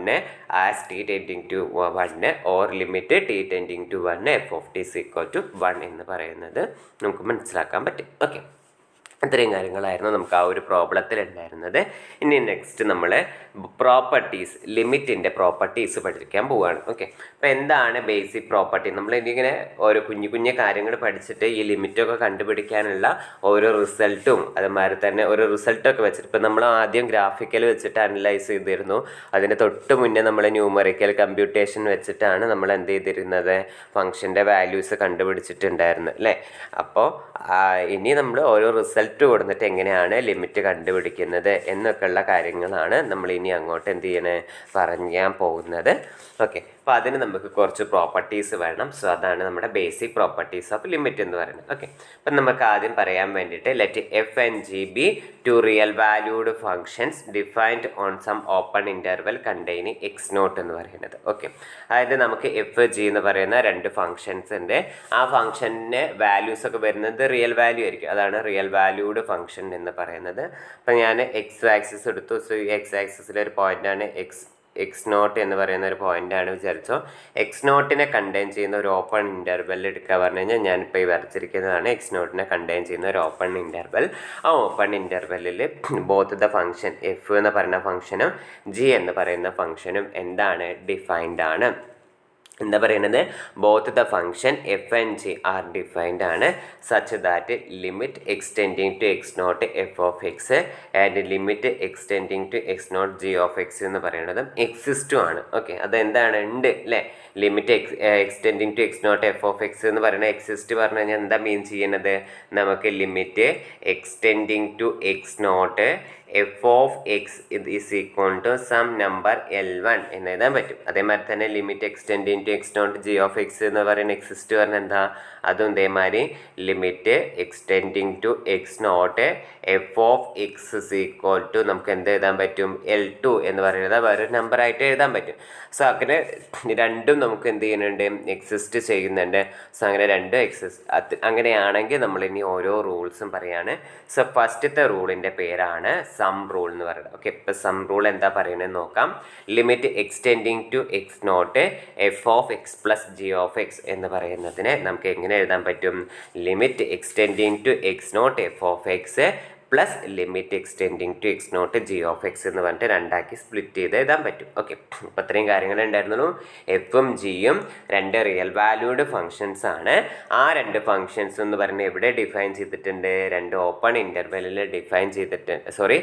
as t tending to 1 or limit t tending to 1 f(t) is equal to 1 എന്ന് പറയുന്നത് നമുക്ക് മനസ്സിലാക്കാൻ പറ്റും. ഓക്കെ, ഇത്രയും കാര്യങ്ങളായിരുന്നു നമുക്ക് ആ ഒരു പ്രോബ്ലത്തിൽ ഉണ്ടായിരുന്നത്. ഇനി നെക്സ്റ്റ് നമ്മൾ പ്രോപ്പർട്ടീസ്, ലിമിറ്റിൻ്റെ പ്രോപ്പർട്ടീസ് പഠിക്കാൻ പോവുകയാണ്. ഓക്കെ, അപ്പോൾ എന്താണ് ബേസിക് പ്രോപ്പർട്ടി? നമ്മൾ ഇങ്ങനെ ഓരോ കുഞ്ഞു കാര്യങ്ങൾ പഠിച്ചിട്ട് ഈ ലിമിറ്റൊക്കെ കണ്ടുപിടിക്കാനുള്ള ഓരോ റിസൾട്ടും അതുമാതിരി തന്നെ ഒരു റിസൾട്ടൊക്കെ വെച്ചിട്ട് ഇപ്പം നമ്മൾ ആദ്യം ഗ്രാഫിക്കൽ വെച്ചിട്ട് അനലൈസ് ചെയ്തിരുന്നു. അതിന് തൊട്ട് മുന്നേ നമ്മൾ ന്യൂമറിക്കൽ കമ്പ്യൂട്ടേഷൻ വെച്ചിട്ടാണ് നമ്മൾ എന്ത് ചെയ്തിരുന്നത്? ഫംഗ്ഷൻ്റെ വാല്യൂസ് കണ്ടുപിടിച്ചിട്ടുണ്ടായിരുന്നത് അല്ലേ. അപ്പോൾ ഇനി നമ്മൾ ഓരോ റിസൾട്ട് കൊടുത്തിട്ട് എങ്ങനെയാണ് ലിമിറ്റ് കണ്ടുപിടിക്കുന്നത് എന്നൊക്കെയുള്ള കാര്യങ്ങളാണ് നമ്മൾ ഇനി അങ്ങോട്ട് എന്ത് ചെയ്യണേ പറയാൻ പോകുന്നത്. ഓക്കെ, അപ്പോൾ അതിന് നമുക്ക് കുറച്ച് പ്രോപ്പർട്ടീസ് വേണം. സോ അതാണ് നമ്മുടെ ബേസിക് പ്രോപ്പർട്ടീസ് ഓഫ് ലിമിറ്റ് എന്ന് പറയുന്നത്. ഓക്കെ, അപ്പം നമുക്ക് ആദ്യം പറയാൻ വേണ്ടിയിട്ട് let f and g be two real valued functions defined on some open interval containing x0 എന്ന് പറയുന്നത്. ഓക്കെ, അതായത് നമുക്ക് എഫ് ജി എന്ന് പറയുന്ന രണ്ട് ഫങ്ഷൻസ് ഉണ്ട്. ആ ഫംഗ്ഷന് വാല്യൂസ് ഒക്കെ വരുന്നത് റിയൽ വാല്യൂ ആയിരിക്കും. അതാണ് റിയൽ വാല്യൂഡ് ഫംഗ്ഷൻ എന്ന് പറയുന്നത്. അപ്പം ഞാൻ എക്സ് ആക്സിസ് എടുത്തു. സോ ഈ എക്സ് ആക്സിസിലെ ഒരു പോയിൻ്റാണ് x0 എന്ന് പറയുന്ന ഒരു പോയിൻ്റാണ് വിചാരിച്ചോ. x0 കണ്ടെയ്ൻ ചെയ്യുന്ന ഒരു ഓപ്പൺ ഇൻ്റർവെൽ എടുക്കുക പറഞ്ഞു കഴിഞ്ഞാൽ ഞാനിപ്പോൾ ഈ വരച്ചിരിക്കുന്നതാണ് x0 കണ്ടെയ്ൻ ചെയ്യുന്ന ഒരു ഓപ്പൺ ഇൻ്റർവെൽ. ആ ഓപ്പൺ ഇൻ്റർവെല്ലിൽ ബോത്ത് ദ ഫംഗ്ഷൻ എഫ് എന്ന് പറയുന്ന ഫംഗ്ഷനും ജി എന്ന് പറയുന്ന ഫംഗ്ഷനും എന്താണ്? ഡിഫൈൻഡ് ആണ്. എന്താ പറയുന്നത്? Both the function F and g are defined ആണ് such that limit extending to x0 f of X and limit extending to x0 g of X എന്ന് പറയുന്നതും എക്സിസ്റ്റും ആണ്. ഓക്കെ, അതെന്താണ്? ഉണ്ട് അല്ലേ. Limit extending to x0 f of X എന്ന് പറയുന്നത് എക്സിസ്റ്റ് പറഞ്ഞു കഴിഞ്ഞാൽ എന്താ മീൻ ചെയ്യുന്നത്? നമുക്ക് limit extending to x0 f of X is equal to some number L1 എന്ന് എഴുതാൻ പറ്റും. അതേമാതിരി തന്നെ limit extending to x0 g of X എന്ന് പറയുന്ന എക്സിസ്റ്റ് പറഞ്ഞാൽ എന്താ? അതും ഇതേമാതിരി limit extending to x0 f of X is equal to നമുക്ക് എന്ത് എഴുതാൻ പറ്റും? L2 എന്ന് പറയുന്നത് വേറൊരു നമ്പറായിട്ട് എഴുതാൻ പറ്റും. സോ അങ്ങനെ രണ്ടും നമുക്ക് എന്ത് ചെയ്യുന്നുണ്ട്? എക്സിസ്റ്റ് ചെയ്യുന്നുണ്ട്. സോ അങ്ങനെ രണ്ടും അങ്ങനെയാണെങ്കിൽ നമ്മൾ ഇനി ഓരോ റൂൾസും പറയാണ്. സോ ഫസ്റ്റത്തെ റൂളിൻ്റെ പേരാണ് സം റൂൾ എന്ന് പറയുന്നത്. ഓക്കെ, ഇപ്പോൾ സം റൂൾ എന്താ പറയുന്നത് നോക്കാം. Limit extending to x0 f of X plus g of X എന്ന് പറയുന്നതിന് നമുക്ക് എങ്ങനെ എഴുതാൻ പറ്റും? Limit extending to x0 f of X plus limit extending to x0 g of X എന്ന് പറഞ്ഞിട്ട് രണ്ടാക്കി സ്പ്ലിറ്റ് ചെയ്ത് എഴുതാൻ പറ്റും. ഓക്കെ, അപ്പോൾ ഇത്രയും കാര്യങ്ങളുണ്ടായിരുന്നുള്ളൂ. എഫും ജിയും രണ്ട് റിയൽ വാല്യൂഡ് ഫങ്ഷൻസ് ആണ്. ആ രണ്ട് ഫങ്ഷൻസ് എന്ന് പറഞ്ഞാൽ എവിടെ ഡിഫൈൻ ചെയ്തിട്ടുണ്ട്? രണ്ട് ഓപ്പൺ ഇൻ്റർവെല്ലിൽ ഡിഫൈൻ ചെയ്തിട്ടുണ്ട്.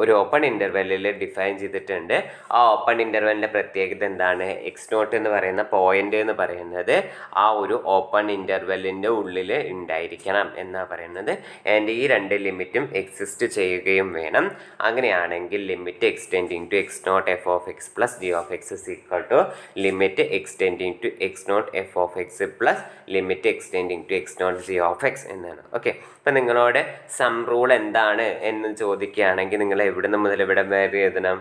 ഒരു ഓപ്പൺ ഇൻ്റർവെല്ലിൽ ഡിഫൈൻ ചെയ്തിട്ടുണ്ട്. ആ ഓപ്പൺ ഇൻ്റർവെല്ലിൻ്റെ പ്രത്യേകത എന്താണ്? x0 എന്ന് പറയുന്ന പോയിൻ്റ് എന്ന് പറയുന്നത് ആ ഒരു ഓപ്പൺ ഇൻ്റർവെല്ലിൻ്റെ ഉള്ളിൽ ഉണ്ടായിരിക്കണം എന്നാണ് പറയുന്നത്. ആൻഡ് ഈ രണ്ട് ലിമിറ്റും എക്സിസ്റ്റ് ചെയ്യുകയും വേണം. അങ്ങനെയാണെങ്കിൽ limit extending to X not F of X plus g of X is equal to limit extending to X not F of X plus limit extending to X not G of X എന്നാണ്. ഓക്കെ, അപ്പം നിങ്ങളോട് സം റൂൾ എന്താണ് എന്ന് ചോദിക്കുകയാണെങ്കിൽ നിങ്ങൾ എവിടെ മുതൽ എവിടെ വരെ എഴുതണം?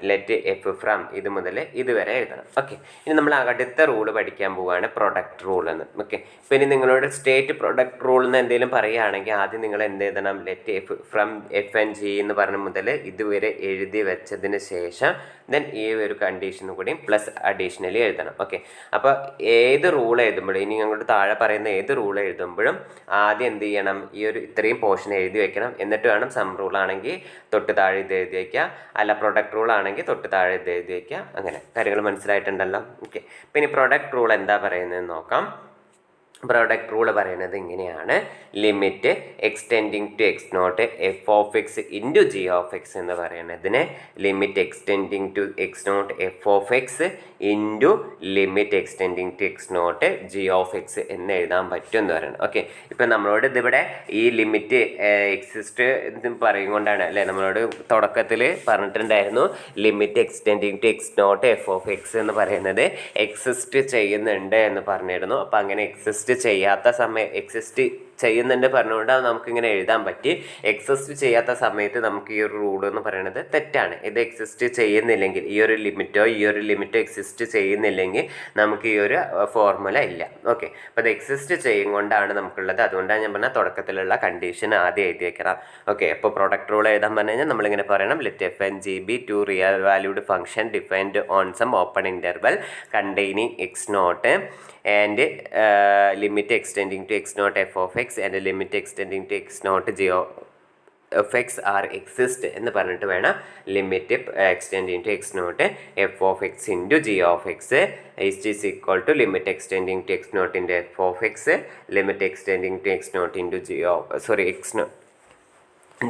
ലെറ്റ് എഫ് ഫ്രം ഇത് മുതൽ ഇതുവരെ എഴുതണം. ഓക്കെ, ഇനി നമ്മൾ അടുത്ത റൂള് പഠിക്കാൻ പോവുകയാണ് പ്രൊഡക്റ്റ് റൂൾ എന്ന്. ഓക്കെ, അപ്പോൾ ഇനി നിങ്ങളോട് സ്റ്റേറ്റ് പ്രൊഡക്റ്റ് റൂൾ എന്ന് എന്തെങ്കിലും പറയുകയാണെങ്കിൽ ആദ്യം നിങ്ങൾ എന്ത് എഴുതണം? Let F from F and G എന്ന് പറഞ്ഞ മുതൽ ഇതുവരെ എഴുതി വെച്ചതിന് ശേഷം ദെൻ ഈ ഒരു കണ്ടീഷനും കൂടി പ്ലസ് അഡീഷണലി എഴുതണം. ഓക്കെ, അപ്പോൾ ഏത് റൂൾ എഴുതുമ്പോഴും ഇനി ഞങ്ങളുടെ താഴെ പറയുന്ന ഏത് റൂൾ എഴുതുമ്പോഴും ആദ്യം എന്ത് ചെയ്യണം? ഈ ഒരു ഇത്രയും പോർഷൻ എഴുതി വെക്കണം. എന്നിട്ട് വേണം സം റൂൾ ആണെങ്കിൽ തൊട്ട് താഴെ ഇത് എഴുതി വയ്ക്കുക, അല്ല പ്രൊഡക്റ്റ് റൂൾ ആണെങ്കിൽ തൊട്ട് താഴെ ഇത് എഴുതി വയ്ക്കുക. അങ്ങനെ കാര്യങ്ങൾ മനസ്സിലായിട്ടുണ്ടല്ലോ. ഓക്കെ, പിന്നെ പ്രൊഡക്റ്റ് റൂൾ എന്താ പറയുന്നത് നോക്കാം. പ്രൊഡക്റ്റ് റൂൾ പറയുന്നത് ഇങ്ങനെയാണ്: limit extending to X not F of X into G of X എന്ന് പറയുന്നതിന് limit extending to X not F of X into limit extending to X not G of X എന്ന് എഴുതാൻ പറ്റും എന്ന് പറയുന്നത്. ഓക്കെ, ഇപ്പം നമ്മളോട് ഇതിവിടെ ഈ ലിമിറ്റ് എക്സിസ്റ്റ് പറയും കൊണ്ടാണ് അല്ലേ നമ്മളോട് തുടക്കത്തിൽ പറഞ്ഞിട്ടുണ്ടായിരുന്നു limit extending to X not F of X എന്ന് പറയുന്നത് എക്സിസ്റ്റ് ചെയ്യുന്നുണ്ട് എന്ന് പറഞ്ഞിരുന്നു. അപ്പോൾ അങ്ങനെ എക്സിസ്റ്റ് ചെയ്യാത്ത സമയം എക്സിസ്റ്റ് ചെയ്യുന്നുണ്ട് പറഞ്ഞുകൊണ്ട് അത് നമുക്കിങ്ങനെ എഴുതാൻ പറ്റി. എക്സിസ്റ്റ് ചെയ്യാത്ത സമയത്ത് നമുക്ക് ഈ ഒരു റൂൾ എന്ന് പറയുന്നത് തെറ്റാണ്. ഇത് എക്സിസ്റ്റ് ചെയ്യുന്നില്ലെങ്കിൽ ഈ ഒരു ലിമിറ്റോ എക്സിസ്റ്റ് ചെയ്യുന്നില്ലെങ്കിൽ നമുക്ക് ഈ ഒരു ഫോർമുല ഇല്ല. ഓക്കെ, അപ്പോൾ അത് എക്സിസ്റ്റ് ചെയ്യും കൊണ്ടാണ് നമുക്കുള്ളത്. അതുകൊണ്ടാണ് ഞാൻ പറഞ്ഞ തുടക്കത്തിലുള്ള കണ്ടീഷൻ ആദ്യം എഴുതി വെക്കണം. ഓക്കെ, അപ്പോൾ പ്രൊഡക്റ്റ് റൂൾ എഴുതാൻ പറഞ്ഞു കഴിഞ്ഞാൽ നമ്മളിങ്ങനെ പറയണം: let f and g be two real valued function defined on some open interval containing x nought and limit extending to x naught f of x and limit extending to x naught g of x are exist എന്ന് പറഞ്ഞിട്ട് വേണം limit extending to X not F of X into G of X is equal to limit extending to X not into F of x limit extending to X not into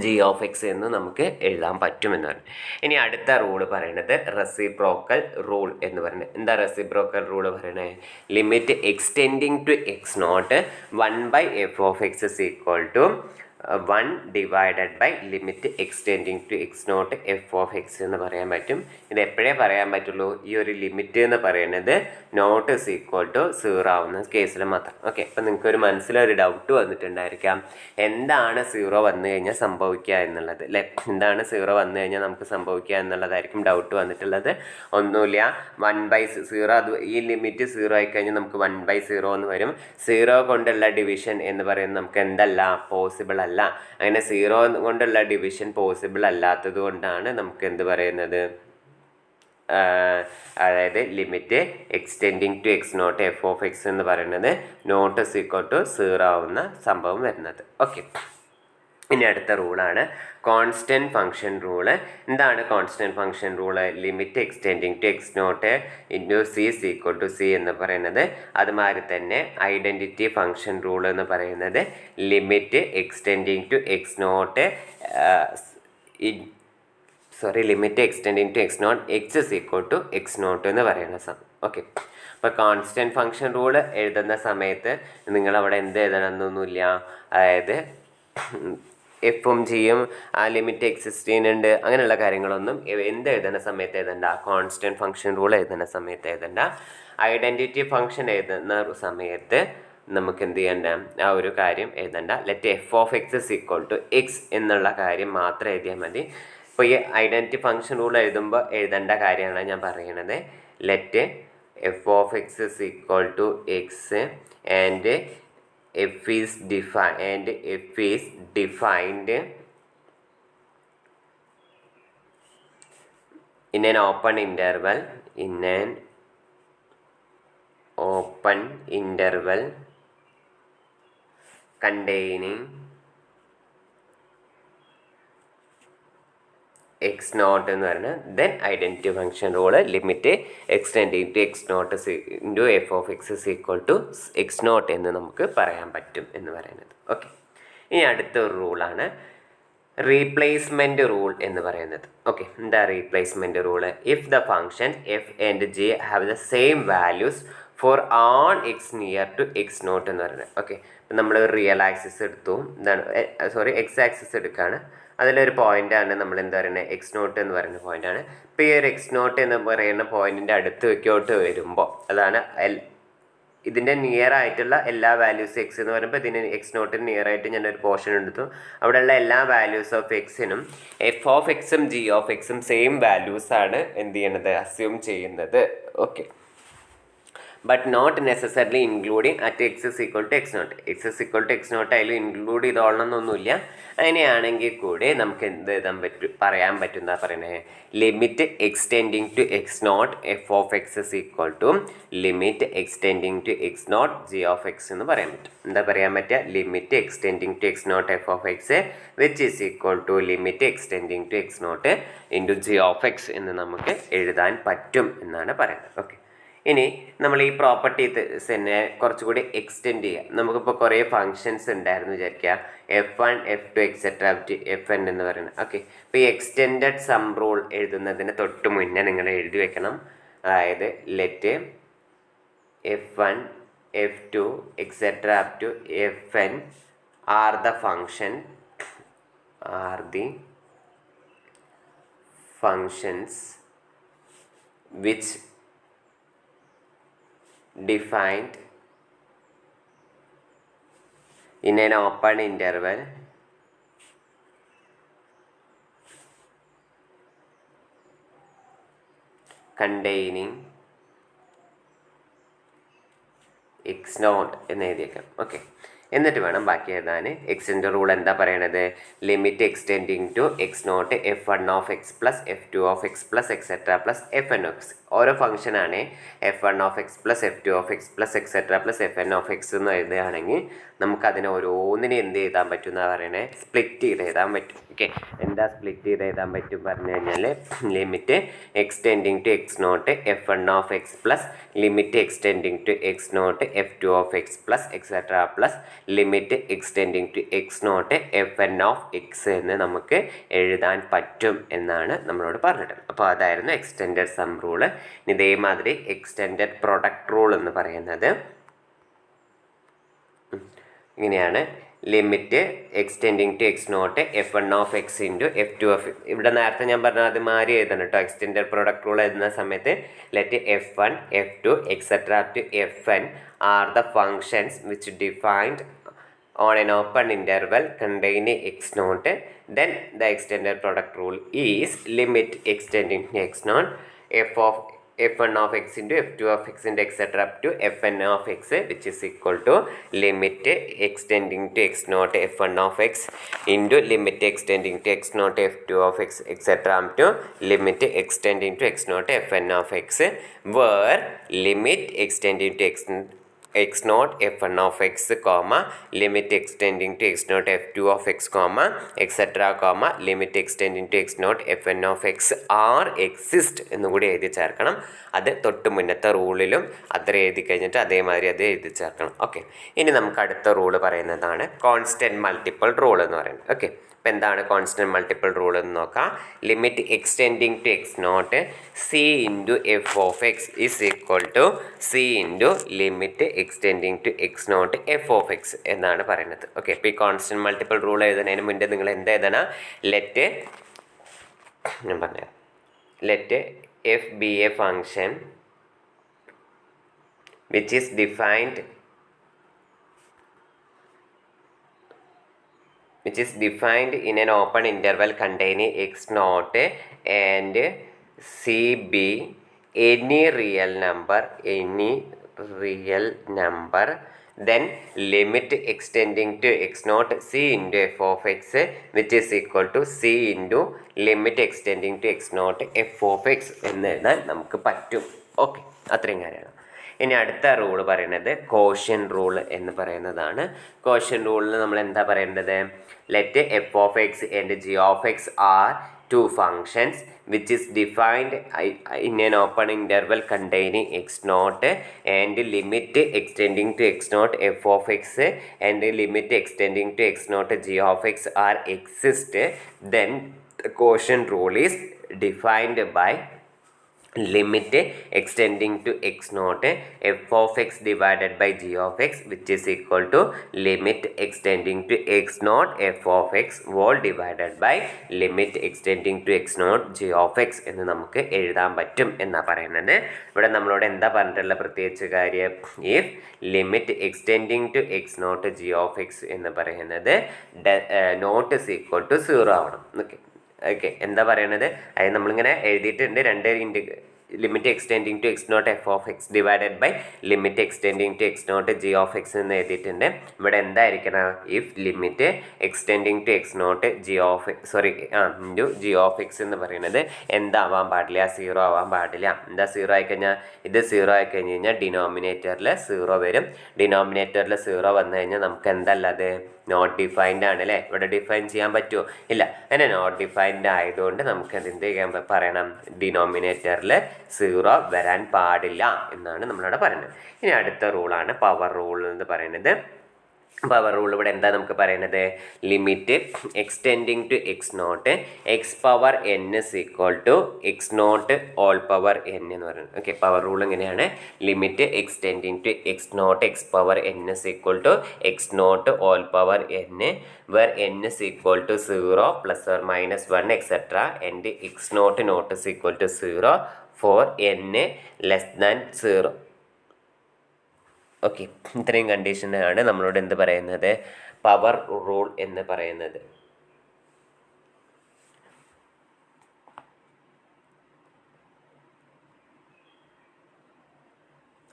G of X എന്ന് നമുക്ക് എഴുതാൻ പറ്റുമെന്ന് പറഞ്ഞു. ഇനി അടുത്ത റൂള് പറയുന്നത് റെസിപ്രോക്കൽ റൂൾ എന്ന് പറയുന്നത്. എന്താ റെസിപ്രോക്കൽ റൂള് പറയുന്നത്? Limit extending to X nought 1/f of X is equal to 1 divided by limit extending to X not F of X എന്ന് പറയാൻ പറ്റും. ഇത് എപ്പോഴേ പറയാൻ പറ്റുള്ളൂ? ഈ ഒരു ലിമിറ്റ് എന്ന് പറയുന്നത് നോട്ട് ഇസ് ഈക്വൽ ടു 0 ആവുന്ന കേസിൽ മാത്രം. ഓക്കെ, അപ്പം നിങ്ങൾക്കൊരു മനസ്സിലൊരു ഡൗട്ട് വന്നിട്ടുണ്ടായിരിക്കാം, എന്താണ് 0 വന്നു കഴിഞ്ഞാൽ സംഭവിക്കുക എന്നുള്ളത് അല്ലേ? എന്താണ് 0 വന്നു കഴിഞ്ഞാൽ നമുക്ക് സംഭവിക്കുക എന്നുള്ളതായിരിക്കും ഡൗട്ട് വന്നിട്ടുള്ളത്. ഒന്നുമില്ല, 1/0 അത് ഈ ലിമിറ്റ് 0 ആയിക്കഴിഞ്ഞാൽ നമുക്ക് 1/0 എന്ന് വരും. 0 കൊണ്ടുള്ള ഡിവിഷൻ എന്ന് പറയുന്നത് നമുക്ക് എന്തല്ല? പോസിബിൾ അല്ല. അങ്ങനെ 0 കൊണ്ടുള്ള ഡിവിഷൻ പോസിബിൾ അല്ലാത്തത് കൊണ്ടാണ് നമുക്ക് എന്ത് പറയുന്നത്? അതായത് limit extending to X not F of X എന്ന് പറയുന്നത് നോട്ട് ഇസ് ഈക്വൽ ടു 0 ആവുന്ന സംഭവം വരുന്നത്. ഓക്കെ, ഇനി അടുത്ത റൂളാണ് കോൺസ്റ്റൻറ്റ് ഫംഗ്ഷൻ റൂള്. എന്താണ് constant function rule? Limit extending to X not into C is equal to C എന്ന് പറയുന്നത്. അതുമാതിരി തന്നെ ഐഡൻറ്റിറ്റി ഫംഗ്ഷൻ റൂൾ എന്ന് പറയുന്നത് limit extending to X naught limit extending to X naught X is equal to X naught എന്ന് പറയുന്ന ഓക്കെ. അപ്പോൾ കോൺസ്റ്റൻറ്റ് ഫംഗ്ഷൻ റൂള് എഴുതുന്ന സമയത്ത് നിങ്ങളവിടെ എന്ത് എഴുതണമെന്നൊന്നുമില്ല. അതായത് എഫും ജിയും ആ ലിമിറ്റ് എക്സിസ്റ്റ് ചെയ്യുന്നുണ്ട് അങ്ങനെയുള്ള കാര്യങ്ങളൊന്നും എന്ത് എഴുതുന്ന സമയത്ത് എഴുതണ്ട. കോൺസ്റ്റൻറ്റ് ഫംഗ്ഷൻ റൂൾ എഴുതുന്ന സമയത്ത് എഴുതണ്ട. ഐഡൻറ്റിറ്റി ഫംഗ്ഷൻ എഴുതുന്ന സമയത്ത് നമുക്ക് എന്ത് ചെയ്യണ്ട? ആ ഒരു കാര്യം എഴുതണ്ട. Let F of X is equal to x എന്നുള്ള കാര്യം മാത്രം എഴുതിയാൽ മതി. അപ്പോൾ ഈ ഐഡൻറ്റിറ്റി ഫംഗ്ഷൻ റൂൾ എഴുതുമ്പോൾ എഴുതേണ്ട കാര്യമാണ് ഞാൻ പറയുന്നത്. Let F of X is equal to X and f is defined in an open interval containing X naught എന്ന് പറയുന്നത്. Then identity function rule limit extending to X not into F of X is equal to X naught എന്ന് നമുക്ക് പറയാൻ പറ്റും എന്ന് പറയുന്നത്. ഓക്കെ, ഇനി അടുത്ത ഒരു റൂളാണ് റീപ്ലേസ്മെൻറ്റ് റൂൾ എന്ന് പറയുന്നത്. ഓക്കെ, എന്താ replacement rule? If the function F and G have the same values for all X near to X naught എന്ന് പറയുന്നത്. ഓക്കെ, ഇപ്പം നമ്മൾ റിയൽ ആക്സിസ് എടുത്തു, എന്താണ് എക്സ് ആക്സിസ് എടുക്കുകയാണ്. അതിലൊരു പോയിൻ്റാണ് നമ്മൾ എന്താ പറയുന്നത് എക്സ് നോട്ട് എന്ന് പറയുന്ന പോയിൻ്റാണ്. ഇപ്പോൾ ഈ ഒരു എക്സ് നോട്ട് എന്ന് പറയുന്ന പോയിൻറ്റിൻ്റെ അടുത്തേക്കോട്ട് വരുമ്പോൾ അതാണ് ഇതിൻ്റെ നിയർ ആയിട്ടുള്ള എല്ലാ വാല്യൂസ് എക്സ് എന്ന് പറയുമ്പോൾ ഇതിന് എക്സ് നോട്ടിന് നിയർ ആയിട്ട് ഞാനൊരു പോർഷൻ എടുത്തു. അവിടെയുള്ള എല്ലാ വാല്യൂസ് ഓഫ് എക്സിനും എഫ് ഓഫ് എക്സും ജി ഓഫ് എക്സും സെയിം വാല്യൂസാണ് എന്ത് ചെയ്യണത് അസ്യൂം ചെയ്യുന്നത്. Okay, but not necessarily including at X is equal to X naught. X is equal to X naught അതിൽ ഇൻക്ലൂഡ് ചെയ്തോളണമെന്നൊന്നുമില്ല. അങ്ങനെയാണെങ്കിൽ കൂടെ നമുക്ക് എന്ത് എഴുതാൻ പറ്റും, പറയാൻ പറ്റുന്ന പറയണേ limit extending to X not F of X is equal to limit extending to X not G of X എന്ന് പറയാൻ പറ്റും. എന്താ പറയാൻ പറ്റുക, limit extending to X not F of X which is equal to limit extending to X not into G of X എന്ന് നമുക്ക് എഴുതാൻ പറ്റും എന്നാണ് പറയുന്നത്. ഓക്കെ, ഇനി നമ്മൾ ഈ പ്രോപ്പർട്ടീസിനെ കുറച്ചുകൂടി എക്സ്റ്റെൻഡ് ചെയ്യാം. നമുക്കിപ്പോൾ കുറേ ഫങ്ഷൻസ് ഉണ്ടായിരുന്നു വിചാരിക്കുക, F1 F2 etcetera up to FN എന്ന് പറയുന്നത്. ഓക്കെ, ഇപ്പോൾ ഈ എക്സ്റ്റെൻഡഡ് സം റൂൾ എഴുതുന്നതിന് തൊട്ട് മുന്നേ നിങ്ങൾ എഴുതി വെക്കണം. അതായത് let F1 F2 etcetera up to FN are the functions which defined in an open interval containing x naught എന്ന് എഴുതിയേക്കാം. ഓക്കെ, എന്നിട്ട് വേണം ബാക്കി എഴുതാൻ. എക്സിൻ്റെ റൂൾ എന്താ പറയണത്, limit extending to X naught F1 of X plus F2 of X plus etcetera plus FN of X. ഓരോ ഫംഗ്ഷനാണ് F1 of X plus F2 of X plus etcetera plus FN of X എന്ന് എഴുതുകയാണെങ്കിൽ നമുക്കതിനെ ഓരോന്നിനെ എന്ത് ചെയ്താൻ പറ്റും എന്നാണ് പറയണേ, സ്പ്ലിറ്റ് ചെയ്ത് എഴുതാൻ പറ്റും. ഓക്കെ, എന്താ സ്പ്ലിറ്റ് ചെയ്ത് എഴുതാൻ പറ്റും പറഞ്ഞു കഴിഞ്ഞാൽ limit extending to X naught F1 of X plus limit extending to X naught F2 of X plus etcetera plus limit extending to X naught FN of X എന്ന് നമുക്ക് എഴുതാൻ പറ്റും എന്നാണ് നമ്മളോട് പറഞ്ഞിട്ടുള്ളത്. അപ്പോൾ അതായിരുന്നു എക്സ്റ്റെൻഡഡ് സം റൂള്. ഇതേമാതിരി എക്സ്റ്റെൻഡഡ് പ്രൊഡക്റ്റ് റൂൾ എന്ന് പറയുന്നത് ഇങ്ങനെയാണ്. Limit extending to X naught F1 of X into F2 of X. ഇവിടെ നേരത്തെ ഞാൻ പറഞ്ഞ അത് മാറി എഴുതണം കേട്ടോ. എക്സ്റ്റെൻഡഡ് പ്രൊഡക്റ്റ് റൂൾ എഴുതുന്ന സമയത്ത് let F1 F2 etcetera to FN are the functions which defined on an open interval containing x naught, then the extended product rule is limit extending to x naught F1 of x into F2 of x into etc up to Fn of x, which is equal to limit extending to x naught F1 of x into limit extending to x naught F2 of x etc up to limit extending to x naught Fn of x, where limit extending to x naught F1 of x comma limit extending to x naught F2 of x comma etc comma limit extending to x naught Fn of x are exist എന്നും കൂടി എഴുതി ചേർക്കണം. അത് തൊട്ട് മുന്നത്തെ റൂളിലും അത്ര എഴുതി കഴിഞ്ഞിട്ട് അതേമാതിരി അത് എഴുതി ചേർക്കണം. ഓക്കെ, ഇനി നമുക്ക് അടുത്ത റൂള് പറയുന്നതാണ് കോൺസ്റ്റൻറ്റ് മൾട്ടിപ്പിൾ റൂൾ എന്ന് പറയുന്നത്. ഓക്കെ, അപ്പോൾ എന്താണ് കോൺസ്റ്റൻറ്റ് മൾട്ടിപ്പിൾ റൂൾ എന്ന് നോക്കാം. Limit extending to X naught C into F of X is equal to C into limit extending to X not F of X എന്നാണ് പറയുന്നത്. ഓക്കെ, അപ്പോൾ ഈ കോൺസ്റ്റൻറ്റ് മൾട്ടിപ്പിൾ റൂൾ എഴുതുന്നതിന് മുന്നേ നിങ്ങൾ എന്ത് എഴുതണം, ഞാൻ പറഞ്ഞുതരാം. Let F B A function which is defined in an open interval containing x naught and c be any real number, then limit extending to x naught c into f of x which is equal to c into limit extending to x naught f of x എന്ന് എഴുതാൻ നമുക്ക് പറ്റും. ഓക്കെ, അത്രയും കാര്യമാണ്. ഇനി അടുത്ത റൂൾ പറയുന്നത് കോഷ്യൻ റൂൾ എന്ന് പറയുന്നതാണ്. കോഷ്യൻ റൂളിൽ നമ്മൾ എന്താ പറയേണ്ടത്, let F of X and G of X are two functions which is defined in an open interval containing x naught and limit extending to x naught f of x and limit extending to x naught g of x are exist, then the quotient rule is defined by limit extending to X not F of X divided by G of X which is equal to limit extending to X not F of X whole divided by limit extending to X not G of X എന്ന് നമുക്ക് എഴുതാൻ പറ്റും എന്നാണ് പറയുന്നത്. ഇവിടെ നമ്മളോട് എന്താ പറഞ്ഞിട്ടുള്ള പ്രത്യേകിച്ച് കാര്യം, if limit extending to X not G of X എന്ന് പറയുന്നത് നോട്ട് ഇസ് ഈക്വൽ ടു 0 ആവണം. ഓക്കെ എന്താ പറയണത്, അത് നമ്മളിങ്ങനെ എഴുതിയിട്ടുണ്ട്, രണ്ട് limit extending to X not F of X divided by limit extending to X not G of X എന്ന് എഴുതിയിട്ടുണ്ട്. ഇവിടെ എന്തായിരിക്കണം, if limit extending to X not G of into G of X എന്ന് പറയുന്നത് എന്താവാൻ പാടില്ല, 0 ആവാൻ പാടില്ല. എന്താ 0 ആയിക്കഴിഞ്ഞാൽ, ഇത് 0 ആയിക്കഴിഞ്ഞ് കഴിഞ്ഞാൽ ഡിനോമിനേറ്ററിൽ 0 വരും. ഡിനോമിനേറ്ററിൽ 0 വന്നു കഴിഞ്ഞാൽ നമുക്ക് എന്തല്ലത് നോട്ട് ഡിഫൈൻഡ് ആണ് അല്ലേ. ഇവിടെ ഡിഫൈൻ ചെയ്യാൻ പറ്റുമോ, ഇല്ല. അങ്ങനെ നോട്ട് ഡിഫൈൻഡ് ആയതുകൊണ്ട് നമുക്ക് എന്ത് ചെയ്യാൻ പറയണം, ഡിനോമിനേറ്ററിൽ 0 വരാൻ പാടില്ല എന്നാണ് നമ്മളിവിടെ പറയുന്നത്. ഇനി അടുത്ത റൂളാണ് പവർ റൂൾ എന്ന് പറയുന്നത്. പവർ റൂൾ ഇവിടെ എന്താ നമുക്ക് പറയുന്നത്, limit extending to X naught X power N is equal to X naught whole power N എന്ന് പറയുന്നത്. ഓക്കെ, പവർ റൂൾ ഇങ്ങനെയാണ്, limit extending to X naught X power N is equal to X naught whole power N where n is equal to 0 plus or minus 1 etc. and x naught not is equal to 0 for n less than 0. Okay, ഇത്രയും കണ്ടീഷനാണ് നമ്മളോട് എന്ത് പറയുന്നത്, പവർ റൂൾ എന്ന് പറയുന്നത്.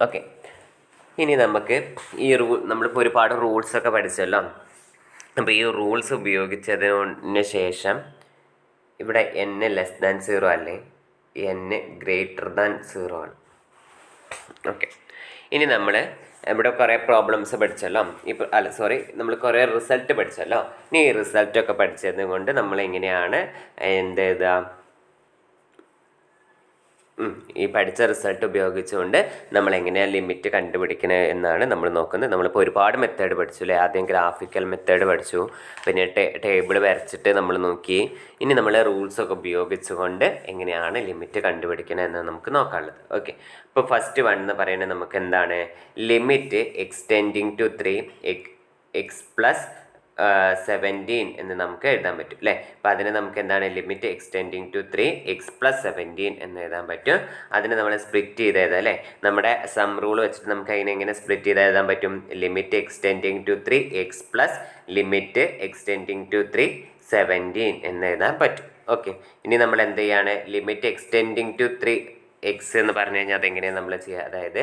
ഓക്കെ, ഇനി നമുക്ക് ഈ നമ്മളിപ്പോൾ ഒരുപാട് റൂൾസൊക്കെ പഠിച്ചല്ലോ. അപ്പോൾ ഈ റൂൾസ് ഉപയോഗിച്ചതിന് ശേഷം ഇവിടെ n ലെസ് ദാൻ 0 അല്ലേ, n ഗ്രേറ്റർ ദാൻ 0 ആണ്. ഓക്കെ, ഇനി നമ്മൾ ഇവിടെ കുറേ പ്രോബ്ലംസ് പഠിച്ചല്ലോ, നമ്മൾ കുറേ റിസൾട്ട് പഠിച്ചല്ലോ. ഇനി ഈ റിസൾട്ടൊക്കെ പഠിച്ചത് കൊണ്ട് നമ്മൾ എങ്ങനെയാണ് എന്ത് ചെയ്താൽ ഈ പഠിച്ച റിസൾട്ട് ഉപയോഗിച്ചുകൊണ്ട് നമ്മൾ എങ്ങനെയാണ് ലിമിറ്റ് കണ്ടുപിടിക്കുന്നത് എന്നാണ് നമ്മൾ നോക്കുന്നത്. നമ്മളിപ്പോൾ ഒരുപാട് മെത്തേഡ് പഠിച്ചു അല്ലേ. ആദ്യം ഗ്രാഫിക്കൽ മെത്തേഡ് പഠിച്ചു, പിന്നെ ടേബിൾ വരച്ചിട്ട് നമ്മൾ നോക്കി. ഇനി നമ്മൾ റൂൾസൊക്കെ ഉപയോഗിച്ചുകൊണ്ട് എങ്ങനെയാണ് ലിമിറ്റ് കണ്ടുപിടിക്കുന്നത് എന്ന് നമുക്ക് നോക്കാനുള്ളത്. ഓക്കെ, ഇപ്പോൾ ഫസ്റ്റ് വൺ എന്ന് പറയുന്നത് നമുക്ക് എന്താണ്, limit extending to 3 X plus 17 എന്ന് നമുക്ക് എഴുതാൻ പറ്റും അല്ലേ. അപ്പോൾ അതിന് നമുക്ക് എന്താണ്, limit extending to 3 X plus 17 എന്ന് എഴുതാൻ പറ്റും. അതിന് നമ്മൾ സ്പ്ലിറ്റ് ചെയ്ത് എഴുതാം അല്ലേ. നമ്മുടെ സം റൂൾ വെച്ചിട്ട് നമുക്ക് അതിനെ എങ്ങനെ സ്പ്ലിറ്റ് ചെയ്ത് എഴുതാൻ പറ്റും, limit extending to 3 X plus limit extending to 3 17 എന്ന് എഴുതാൻ പറ്റും. ഓക്കെ, ഇനി നമ്മൾ എന്ത് ചെയ്യാണ്, ലിമിറ്റ് എക്സ്റ്റെൻഡിങ് ടു 3 എക്സ് എന്ന് പറഞ്ഞു കഴിഞ്ഞാൽ അതെങ്ങനെയാണ് നമ്മൾ ചെയ്യുക, അതായത്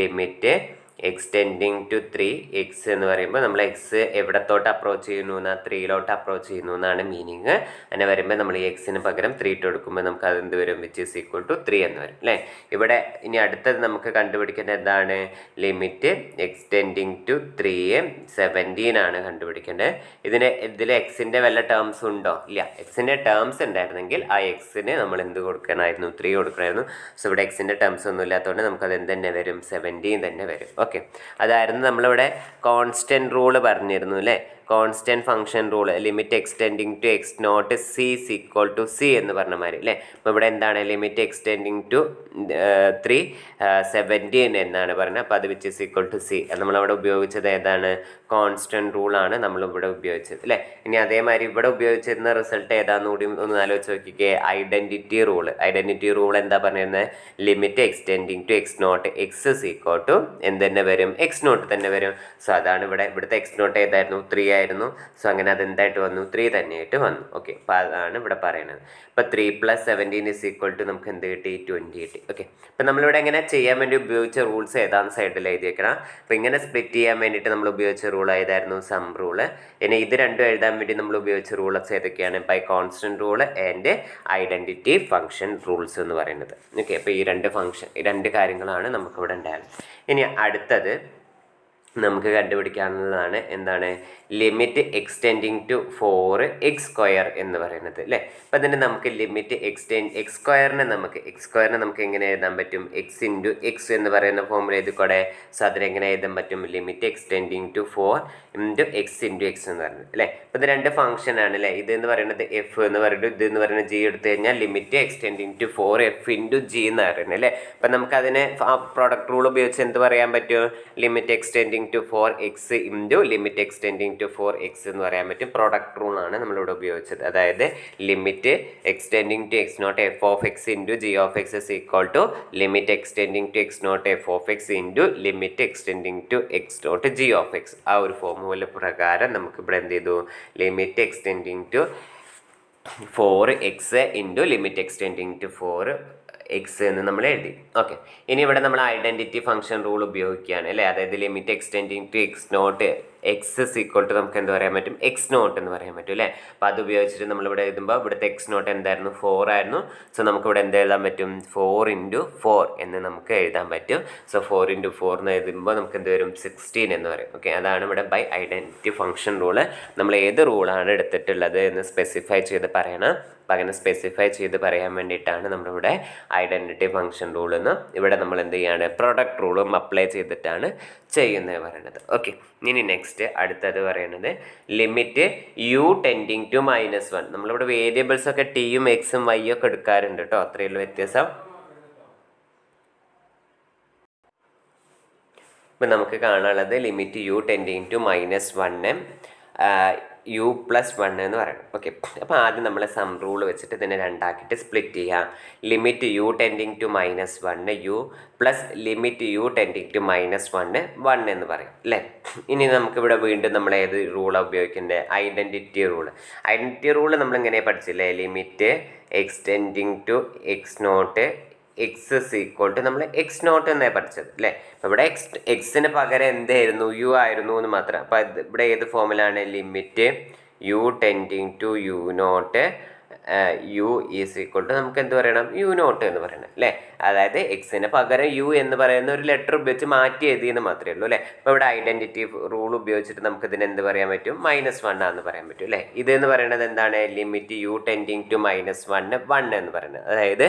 ലിമിറ്റ് എക്സ്റ്റെൻഡിങ് ടു 3 എക്സ് എന്ന് പറയുമ്പോൾ നമ്മൾ എക്സ് എവിടത്തോട്ട് അപ്രോച്ച് ചെയ്യുന്നു എന്നാൽ 3 അപ്രോച്ച് ചെയ്യുന്നു എന്നാണ് മീനിങ്. അങ്ങനെ വരുമ്പോൾ നമ്മൾ ഈ എക്സിന് പകരം 3 ഇട്ട് കൊടുക്കുമ്പോൾ നമുക്ക് അതെന്ത് വരും, വിച്ച് ഈസ് ഈക്വൽ ടു 3 എന്ന് വരും അല്ലേ. ഇവിടെ ഇനി അടുത്തത് നമുക്ക് കണ്ടുപിടിക്കേണ്ടത് എന്താണ്, ലിമിറ്റ് എക്സ്റ്റെൻഡിങ് ടു 3 17 ആണ് കണ്ടുപിടിക്കേണ്ടത്. ഇതിൽ എക്സിൻ്റെ വല്ല ടേംസ് ഉണ്ടോ, ഇല്ല. എക്സിൻ്റെ ടേംസ് ഉണ്ടായിരുന്നെങ്കിൽ ആ എക്സിന് നമ്മൾ എന്ത് കൊടുക്കണമായിരുന്നു, 3 കൊടുക്കണമായിരുന്നു. സോ ഇവിടെ എക്സിൻ്റെ ടേംസ് ഒന്നും ഇല്ലാത്തതുകൊണ്ട് നമുക്കത് എന്ത് തന്നെ വരും, 17 തന്നെ വരും. ഓക്കെ, അതായിരുന്നു നമ്മളിവിടെ കോൺസ്റ്റൻറ്റ് റൂള് പറഞ്ഞിരുന്നു അല്ലേ. Constant function rule, limit extending to X naught C is equal to C എന്ന് പറഞ്ഞ മാതിരി അല്ലേ. അപ്പോൾ ഇവിടെ എന്താണ്, ലിമിറ്റ് എക്സ്റ്റെൻഡിങ് ടു 3 17 എന്നാണ് പറഞ്ഞത്. അപ്പോൾ അത് which is equal to C. നമ്മളവിടെ ഉപയോഗിച്ചത് ഏതാണ്, കോൺസ്റ്റൻറ്റ് റൂളാണ് നമ്മളിവിടെ ഉപയോഗിച്ചത് അല്ലേ. ഇനി അതേമാതിരി ഇവിടെ ഉപയോഗിച്ചിരുന്ന റിസൾട്ട് ഏതാണെന്ന് കൂടി ഒന്ന് ആലോചിച്ച് നോക്കിക്കേ, ഐഡൻറ്റിറ്റി റൂള്. ഐഡൻറ്റിറ്റി റൂൾ എന്താ പറഞ്ഞിരുന്നത്, limit extending to X naught X is equal to എന്ത് തന്നെ വരും, എക്സ് നോട്ട് തന്നെ വരും. സോ അതാണ് ഇവിടുത്തെ എക്സ് നോട്ട് ഏതായിരുന്നു, 3 ആയിരുന്നു. സോ അങ്ങനെ അതെന്തായിട്ട് വന്നു, 3 തന്നെയായിട്ട് വന്നു. ഓക്കെ, അപ്പോൾ അതാണ് ഇവിടെ പറയുന്നത്. ഇപ്പോൾ 3 + 17 ഇസ് ഈക്വൽ ടു നമുക്ക് എന്ത് കിട്ടി, 20 കിട്ടി. ഓക്കെ, അപ്പോൾ നമ്മളിവിടെ എങ്ങനെ ചെയ്യാൻ വേണ്ടി ഉപയോഗിച്ച റൂൾസ് ഏതാണ് സൈഡിൽ എഴുതി വെക്കണം. അപ്പോൾ ഇങ്ങനെ സ്പ്ലിറ്റ് ചെയ്യാൻ വേണ്ടിയിട്ട് നമ്മൾ ഉപയോഗിച്ച റൂൾ ഏതായിരുന്നു, സം റൂള്. ഇനി ഇത് രണ്ടും എഴുതാൻ വേണ്ടി നമ്മൾ ഉപയോഗിച്ച റൂൾസ് ഏതൊക്കെയാണ്, by constant rule and identity function rules എന്ന് പറയുന്നത്. ഓക്കെ, അപ്പോൾ ഈ രണ്ട് കാര്യങ്ങളാണ് നമുക്കിവിടെ ഉണ്ടായിരുന്നത്. ഇനി അടുത്തത് നമുക്ക് കണ്ടുപിടിക്കാവുന്നതാണ് എന്താണ് ലിമിറ്റ് എക്സ്റ്റെൻഡിങ് ടു 4x² എന്ന് പറയുന്നത് അല്ലേ. അപ്പം അതിന് നമുക്ക് ലിമിറ്റ് എക്സ് സ്ക്വയറിനെ നമുക്ക് എങ്ങനെ എഴുതാൻ പറ്റും എക്സ് ഇൻറ്റു എക്സ് എന്ന് പറയുന്ന ഫോമിൽ എഴുതിക്കൂടെ. സോ അതിനെങ്ങനെ എഴുതാൻ പറ്റും limit extending to 4x into X എന്ന് പറയുന്നത് അല്ലേ. അപ്പം ഇത് രണ്ട് ഫംഗ്ഷൻ ആണ് അല്ലേ. ഇത് എന്ന് പറയുന്നത് എഫ് എന്ന് പറയുന്നത് ഇത് എന്ന് പറയുന്നത് ജി എടുത്തു കഴിഞ്ഞാൽ limit extending to 4f into G എന്ന് പറയുന്നത് അല്ലേ. അപ്പം നമുക്കതിനെ ആ പ്രോഡക്റ്റ് റൂൾ ഉപയോഗിച്ച് എന്ത് പറയാൻ പറ്റും limit extending to 4x into limit extending to 4x എന്ന് പറയാൻ പറ്റും. പ്രോഡക്റ്റ് റൂളാണ് നമ്മളിവിടെ ഉപയോഗിച്ചത്. അതായത് limit extending to x0 f of x into g of x is equal to limit extending to x0 f of x into limit extending to x0 g of x. ആ ഒരു ഫോർമുല പ്രകാരം നമുക്ക് ഇവിടെ എന്ത് ചെയ്തു limit extending to 4x into limit extending to 4x എന്ന് നമ്മൾ എഴുതി. ഓക്കെ, ഇനി ഇവിടെ നമ്മൾ ഐഡൻറ്റിറ്റി ഫംഗ്ഷൻ റൂൾ ഉപയോഗിക്കുകയാണ് അല്ലേ. അതായത് limit extending to x0 x is equal to നമുക്ക് എന്ത് പറയാൻ പറ്റും x0 എന്ന് പറയാൻ പറ്റും അല്ലേ. അപ്പോൾ അത് ഉപയോഗിച്ചിട്ട് നമ്മളിവിടെ എഴുതുമ്പോൾ ഇവിടുത്തെ x0 എന്തായിരുന്നു 4 ആയിരുന്നു. സോ നമുക്കിവിടെ എന്ത് എഴുതാൻ പറ്റും 4 × 4 എന്ന് നമുക്ക് എഴുതാൻ പറ്റും. സോ 4 × 4 എന്ന് എഴുതുമ്പോൾ നമുക്ക് എന്ത് വരും 16 എന്ന് പറയും. ഓക്കെ, അതാണ് ഇവിടെ ബൈ ഐഡൻറ്റിറ്റി ഫംഗ്ഷൻ റൂള്. നമ്മൾ ഏത് റൂളാണ് എടുത്തിട്ടുള്ളത് എന്ന് സ്പെസിഫൈ ചെയ്ത് പറയണം. അപ്പം അങ്ങനെ സ്പെസിഫൈ ചെയ്ത് പറയാൻ വേണ്ടിയിട്ടാണ് നമ്മളിവിടെ ഐഡൻറ്റിറ്റി ഫംഗ്ഷൻ റൂൾ എന്ന് ഇവിടെ നമ്മൾ എന്ത് ചെയ്യാണ് പ്രൊഡക്റ്റ് റൂളും അപ്ലൈ ചെയ്തിട്ടാണ് ചെയ്യുന്നത് പറയുന്നത്. ഓക്കെ, ഇനി നെക്സ്റ്റ് അടുത്തത് പറയുന്നത് ലിമിറ്റ് u ടെൻഡിങ് ടു -1. നമ്മളിവിടെ വേരിയബിൾസ് ഒക്കെ ടിയും എക്സും വൈ ഒക്കെ എടുക്കാറുണ്ട് കേട്ടോ, അത്രയേ ഉള്ളൂ വ്യത്യാസം. ഇപ്പം നമുക്ക് കാണാനുള്ളത് limit u tending to -1 u+1 എന്ന് പറയണം. ഓക്കെ, അപ്പോൾ ആദ്യം നമ്മൾ സം റൂൾ വെച്ചിട്ട് ഇതിനെ രണ്ടാക്കിയിട്ട് സ്പ്ലിറ്റ് ചെയ്യുക. Limit u tending to -1 u plus limit u tending to -1 1 എന്ന് പറയും അല്ലേ. ഇനി നമുക്കിവിടെ വീണ്ടും നമ്മൾ ഏത് റൂളാണ് ഉപയോഗിക്കേണ്ടത് ഐഡൻറ്റിറ്റി റൂള്. ഐഡൻറ്റിറ്റി റൂള് നമ്മളിങ്ങനെ പഠിച്ചില്ലേ limit extending to x0 x is equal to നമ്മൾ x0 എന്നേ പഠിച്ചത് അല്ലേ. അപ്പോൾ ഇവിടെ എക്സിന് പകരം എന്തായിരുന്നു u ആയിരുന്നു എന്ന് മാത്രം. അപ്പോൾ ഇവിടെ ഏത് ഫോമിലാണ് limit u tending to u0 u is equal to നമുക്ക് എന്ത് പറയണം u0 എന്ന് പറയണം അല്ലേ. അതായത് എക്സിന് പകരം u എന്ന് പറയുന്ന ഒരു ലെറ്റർ ഉപയോഗിച്ച് മാറ്റി എഴുതിയെന്ന് മാത്രമേ ഉള്ളൂ അല്ലേ. അപ്പോൾ ഇവിടെ ഐഡൻറ്റിറ്റി റൂൾ ഉപയോഗിച്ചിട്ട് നമുക്ക് ഇതിന് എന്ത് പറയാൻ പറ്റും -1 ആണെന്ന് പറയാൻ പറ്റും അല്ലേ. ഇതെന്ന് പറയുന്നത് എന്താണ് ലിമിറ്റ് u ടെൻഡിങ് ടു -1 1 എന്ന് പറയുന്നത്. അതായത്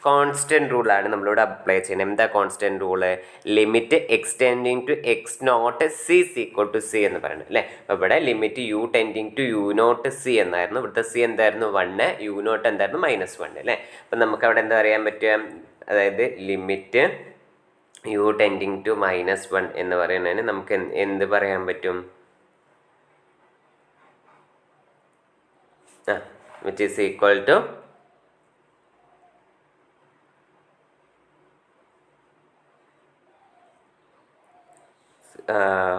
കോൺസ്റ്റൻറ്റ് റൂളാണ് നമ്മളിവിടെ അപ്ലൈ ചെയ്യുന്നത്. എന്താ constant rule limit extending to x0 c is equal to c എന്ന് പറയുന്നത് അല്ലേ. അപ്പോൾ ഇവിടെ limit u tending to u0 c എന്നായിരുന്നു. ഇവിടുത്തെ c എന്തായിരുന്നു 1, u0 എന്തായിരുന്നു -1 അല്ലേ. അപ്പം നമുക്ക് അവിടെ എന്താ പറയാൻ പറ്റുക അതായത് ലിമിറ്റ് u ടെൻഡിങ് ടു -1 എന്ന് പറയുന്നതിന് നമുക്ക് എന്ത് പറയാൻ പറ്റും which is equal to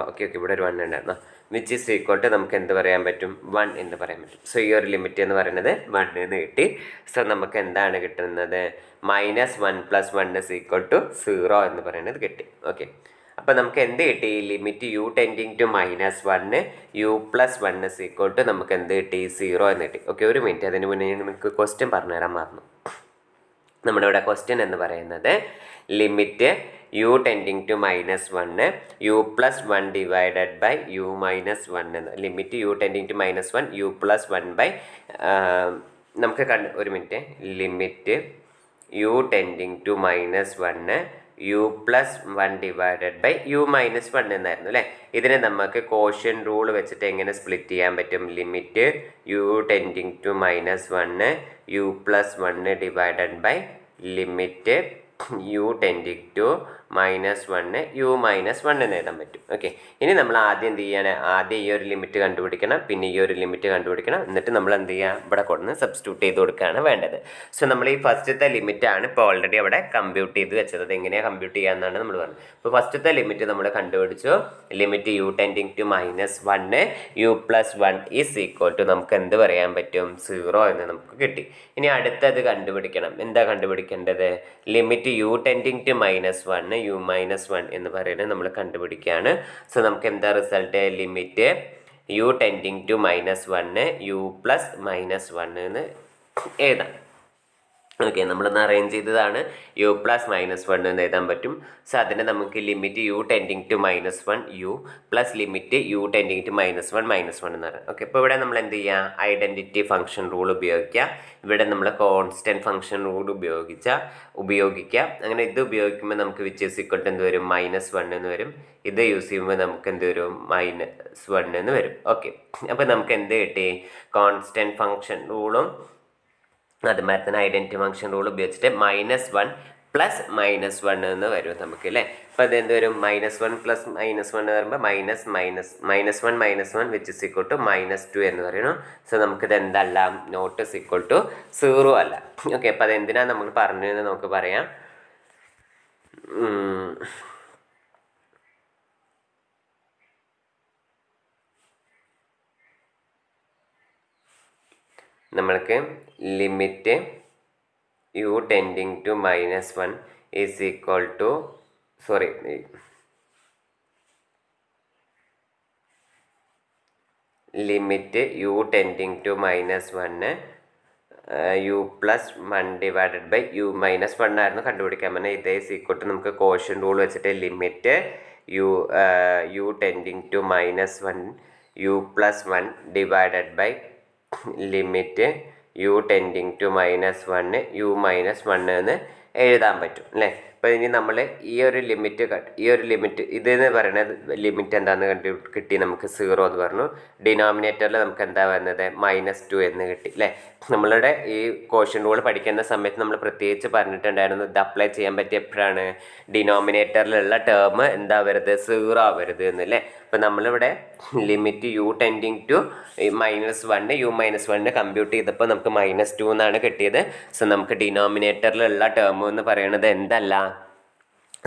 okay ഇവിടെ ഒരു 1 ഉണ്ടായിരുന്നു. വിച്ച് ഈസ് ഈക്വൽ ടു നമുക്ക് എന്ത് പറയാൻ പറ്റും 1 എന്ന് പറയാൻ പറ്റും. സോ ഈ ഒരു ലിമിറ്റ് എന്ന് പറയുന്നത് 1 എന്ന് കിട്ടി. സോ നമുക്ക് എന്താണ് കിട്ടുന്നത് -1 + 1 is equal to 0 എന്ന് പറയുന്നത് കിട്ടി. ഓക്കെ, അപ്പോൾ നമുക്ക് എന്ത് കിട്ടി limit u tending to -1 u+1 is equal to നമുക്ക് എന്ത് കിട്ടി 0 എന്ന് കിട്ടി. ഓക്കെ, ഒരു മിനിറ്റ്, അതിന് മുന്നേ നിങ്ങൾക്ക് ക്വസ്റ്റ്യൻ പറഞ്ഞുതരാൻ മറന്നു. നമ്മുടെ ഇവിടെ ക്വസ്റ്റ്യൻ എന്ന് പറയുന്നത് limit u tending to -1 u+1 divided by u-1 എന്ന് limit u tending to -1 u+1 by നമുക്ക് ഒരു minute limit u tending to -1 u+1 divided by u-1 എന്നായിരുന്നു അല്ലേ. ഇതിനെ നമുക്ക് കോഷ്യൻ റൂൾ വെച്ചിട്ട് എങ്ങനെ സ്പ്ലിറ്റ് ചെയ്യാൻ പറ്റും limit u tending to -1 u+1 divided by limit u tending to -1 u-1 എന്ന് എഴുതാൻ പറ്റും. ഓക്കെ, ഇനി നമ്മൾ ആദ്യം എന്ത് ചെയ്യണം ആദ്യം ഈ ഒരു ലിമിറ്റ് കണ്ടുപിടിക്കണം, പിന്നെ ഈ ഒരു ലിമിറ്റ് കണ്ടുപിടിക്കണം, എന്നിട്ട് നമ്മൾ എന്ത് ചെയ്യുക ഇവിടെ കൊടുന്ന് സബ്സ്റ്റിറ്റ്യൂട്ട് ചെയ്ത് കൊടുക്കുകയാണ് വേണ്ടത്. സോ നമ്മൾ ഈ ഫസ്റ്റത്തെ ലിമിറ്റാണ് ഇപ്പോൾ ഓൾറെഡി അവിടെ കമ്പ്യൂട്ട് ചെയ്ത് വെച്ചത്. അത് എങ്ങനെയാണ് കമ്പ്യൂട്ട് ചെയ്യാമെന്നാണ് നമ്മൾ പറഞ്ഞത്. ഇപ്പോൾ ഫസ്റ്റത്തെ ലിമിറ്റ് നമ്മൾ കണ്ടുപിടിച്ചു limit u tending to -1 u+1 is equal to നമുക്ക് എന്ത് പറയാൻ പറ്റും 0 എന്ന് നമുക്ക് കിട്ടി. ഇനി അടുത്തത് കണ്ടുപിടിക്കണം. എന്താ കണ്ടുപിടിക്കേണ്ടത് limit u tending to -1 u-1 എന്ന് പറയുന്നത് നമ്മൾ കണ്ടുപിടിക്കുകയാണ്. സോ നമുക്ക് എന്താ result limit u tending to -1 u+-1 എന്ന് എഴുതാം. ഓക്കെ, നമ്മളൊന്ന് അറേഞ്ച് ചെയ്തതാണ്. യു പ്ലസ് -1 എന്ന് എഴുതാൻ പറ്റും. സോ അതിനെ നമുക്ക് limit U tending to -1 U plus limit U tending to -1 എന്ന് പറയാം. ഓക്കെ, ഇപ്പോൾ ഇവിടെ നമ്മൾ എന്ത് ചെയ്യുക, ഐഡൻറ്റിറ്റി ഫംഗ്ഷൻ റൂൾ ഉപയോഗിക്കുക. ഇവിടെ നമ്മൾ കോൺസ്റ്റൻറ്റ് ഫംഗ്ഷൻ റൂൾ ഉപയോഗിക്കുക. അങ്ങനെ ഇത് ഉപയോഗിക്കുമ്പോൾ നമുക്ക് വിച്ച് ഈസ് ഈക്വൽ ടു എന്ത് വരും, -1 എന്ന് വരും. ഇത് യൂസ് ചെയ്യുമ്പോൾ നമുക്ക് എന്ത് വരും, -1 എന്ന് വരും. ഓക്കെ, അപ്പോൾ നമുക്ക് എന്ത് കിട്ടി, കോൺസ്റ്റൻറ്റ് ഫംഗ്ഷൻ റൂളും അതുമാതിരി തന്നെ ഐഡൻറ്റിറ്റി ഫംഗ്ഷൻ റൂൾ ഉപയോഗിച്ചിട്ട് -1 പ്ലസ് -1 എന്ന് വരും നമുക്ക് അല്ലേ. അപ്പോൾ അത് എന്ത് വരും, -1 പ്ലസ് -1 എന്ന് പറയുമ്പോൾ -1 വിച്ച് ഇസ് ഈക്വൽ ടു -2 എന്ന് പറയുന്നു. സോ നമുക്കിത് എന്തല്ല, നോട്ട് ഇസ് ഈക്വൽ ടു 0 അല്ല. ഓക്കെ, അപ്പോൾ അതെന്തിനാണ് നമ്മൾ പറഞ്ഞതെന്ന് നമുക്ക് പറയാം. നമ്മൾക്ക് limit U tending to -1 is equal to limit U tending to -1 U plus 1 divided by U -1 ആയിരുന്നു കണ്ടുപിടിക്കാൻ പറഞ്ഞാൽ. ഇതേ ഈസ് ഈക്വൽ ടു നമുക്ക് കോഷ്യൻ റൂൾ വെച്ചിട്ട് limit U tending to -1 U plus 1 divided by limit U tending to -1 U -1 എന്ന് എഴുതാൻ പറ്റും അല്ലേ. അപ്പോൾ ഇനി നമ്മൾ ഈ ഒരു ലിമിറ്റ് ഇതെന്ന് പറയുന്നത് ലിമിറ്റ് എന്താണെന്ന് കിട്ടി നമുക്ക് 0 എന്ന് പറഞ്ഞു. ഡിനോമിനേറ്ററിൽ നമുക്ക് എന്താ വരുന്നത്, -2 എന്ന് കിട്ടി അല്ലേ. നമ്മളുടെ ഈ കോഷ്യൻ റൂൾ പഠിക്കുന്ന സമയത്ത് നമ്മൾ പ്രത്യേകിച്ച് പറഞ്ഞിട്ടുണ്ടായിരുന്നു, ഇത് അപ്ലൈ ചെയ്യാൻ പറ്റിയ എപ്പോഴാണ്, ഡിനോമിനേറ്ററിലുള്ള ടേം എന്താവരുത്, 0 ആവരുത് എന്നല്ലേ. അപ്പോൾ നമ്മളിവിടെ limit U tending to -1 U -1 compute ചെയ്തപ്പോൾ നമുക്ക് -2 എന്നാണ് കിട്ടിയത്. സോ നമുക്ക് ഡിനോമിനേറ്ററിലുള്ള ടേം എന്ന് പറയുന്നത് എന്തല്ല,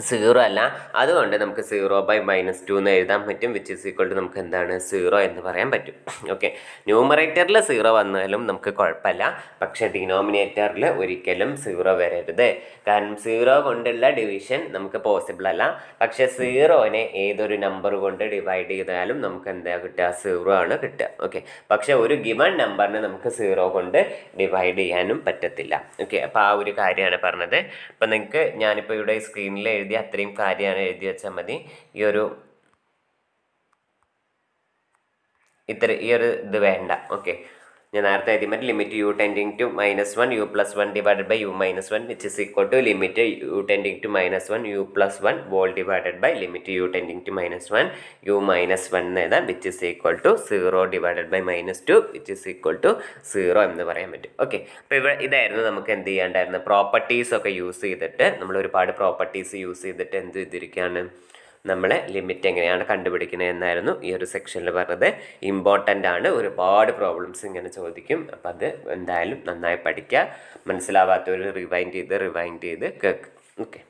0 അല്ല. അതുകൊണ്ട് നമുക്ക് 0/-2 എന്ന് എഴുതാൻ പറ്റും, വിച്ച് ഇസ് ഈക്വൽ ടു നമുക്ക് എന്താണ്, 0 എന്ന് പറയാൻ പറ്റും. ഓക്കെ, ന്യൂമറേറ്ററിൽ 0 വന്നാലും നമുക്ക് കുഴപ്പമില്ല, പക്ഷേ ഡിനോമിനേറ്ററിൽ ഒരിക്കലും 0 വരരുത്. കാരണം 0 കൊണ്ടുള്ള ഡിവിഷൻ നമുക്ക് പോസിബിൾ അല്ല. പക്ഷേ 0നെ ഏതൊരു നമ്പർ കൊണ്ട് ഡിവൈഡ് ചെയ്താലും നമുക്ക് എന്താ കിട്ടുക, 0 ആണ് കിട്ടുക. ഓക്കെ, പക്ഷേ ഒരു ഗിവൺ നമ്പറിനെ നമുക്ക് 0 കൊണ്ട് ഡിവൈഡ് ചെയ്യാനും പറ്റത്തില്ല. ഓക്കെ, അപ്പോൾ ആ ഒരു കാര്യമാണ് പറഞ്ഞത്. അപ്പോൾ നിങ്ങൾക്ക് ഞാനിപ്പോൾ ഇവിടെ സ്ക്രീനിൽ എഴുതിയ അത്രയും കാര്യമാണ് എഴുതി വെച്ചാൽ മതി. ഈ ഒരു ഇത് വേണ്ട. ഓക്കെ, ഞാൻ നേരത്തെ എഴുതി മതി limit U tending to -1 U plus 1 divided by U -1 which is equal to limit U tending to -1 U plus 1 whole divided by limit U tending to -1 U -1 എന്ന് എഴുതാം, which is equal to 0 divided by -2 which is equal to 0 എന്ന് പറയാൻ പറ്റും. ഓക്കെ, അപ്പോൾ ഇവിടെ ഇതായിരുന്നു നമുക്ക് എന്ത് ചെയ്യാണ്ടായിരുന്നു, പ്രോപ്പർട്ടീസ് ഒക്കെ യൂസ് ചെയ്തിട്ട് നമ്മൾ ഒരുപാട് പ്രോപ്പർട്ടീസ് യൂസ് ചെയ്തിട്ട് എന്ത് ചെയ്തിരിക്കുകയാണ്, നമ്മൾ ലിമിറ്റ് എങ്ങനെയാണ് കണ്ടുപിടിക്കുന്നത് എന്നായിരുന്നു ഈ ഒരു സെക്ഷനിൽ പറഞ്ഞത്. ഇമ്പോർട്ടൻ്റ് ആണ്, ഒരുപാട് പ്രോബ്ലംസ് ഇങ്ങനെ ചോദിക്കും. അപ്പം അത് എന്തായാലും നന്നായി പഠിക്കുക. മനസ്സിലാവാത്തവർ റിവൈൻഡ് ചെയ്ത് കേൾക്കുക. ഓക്കെ.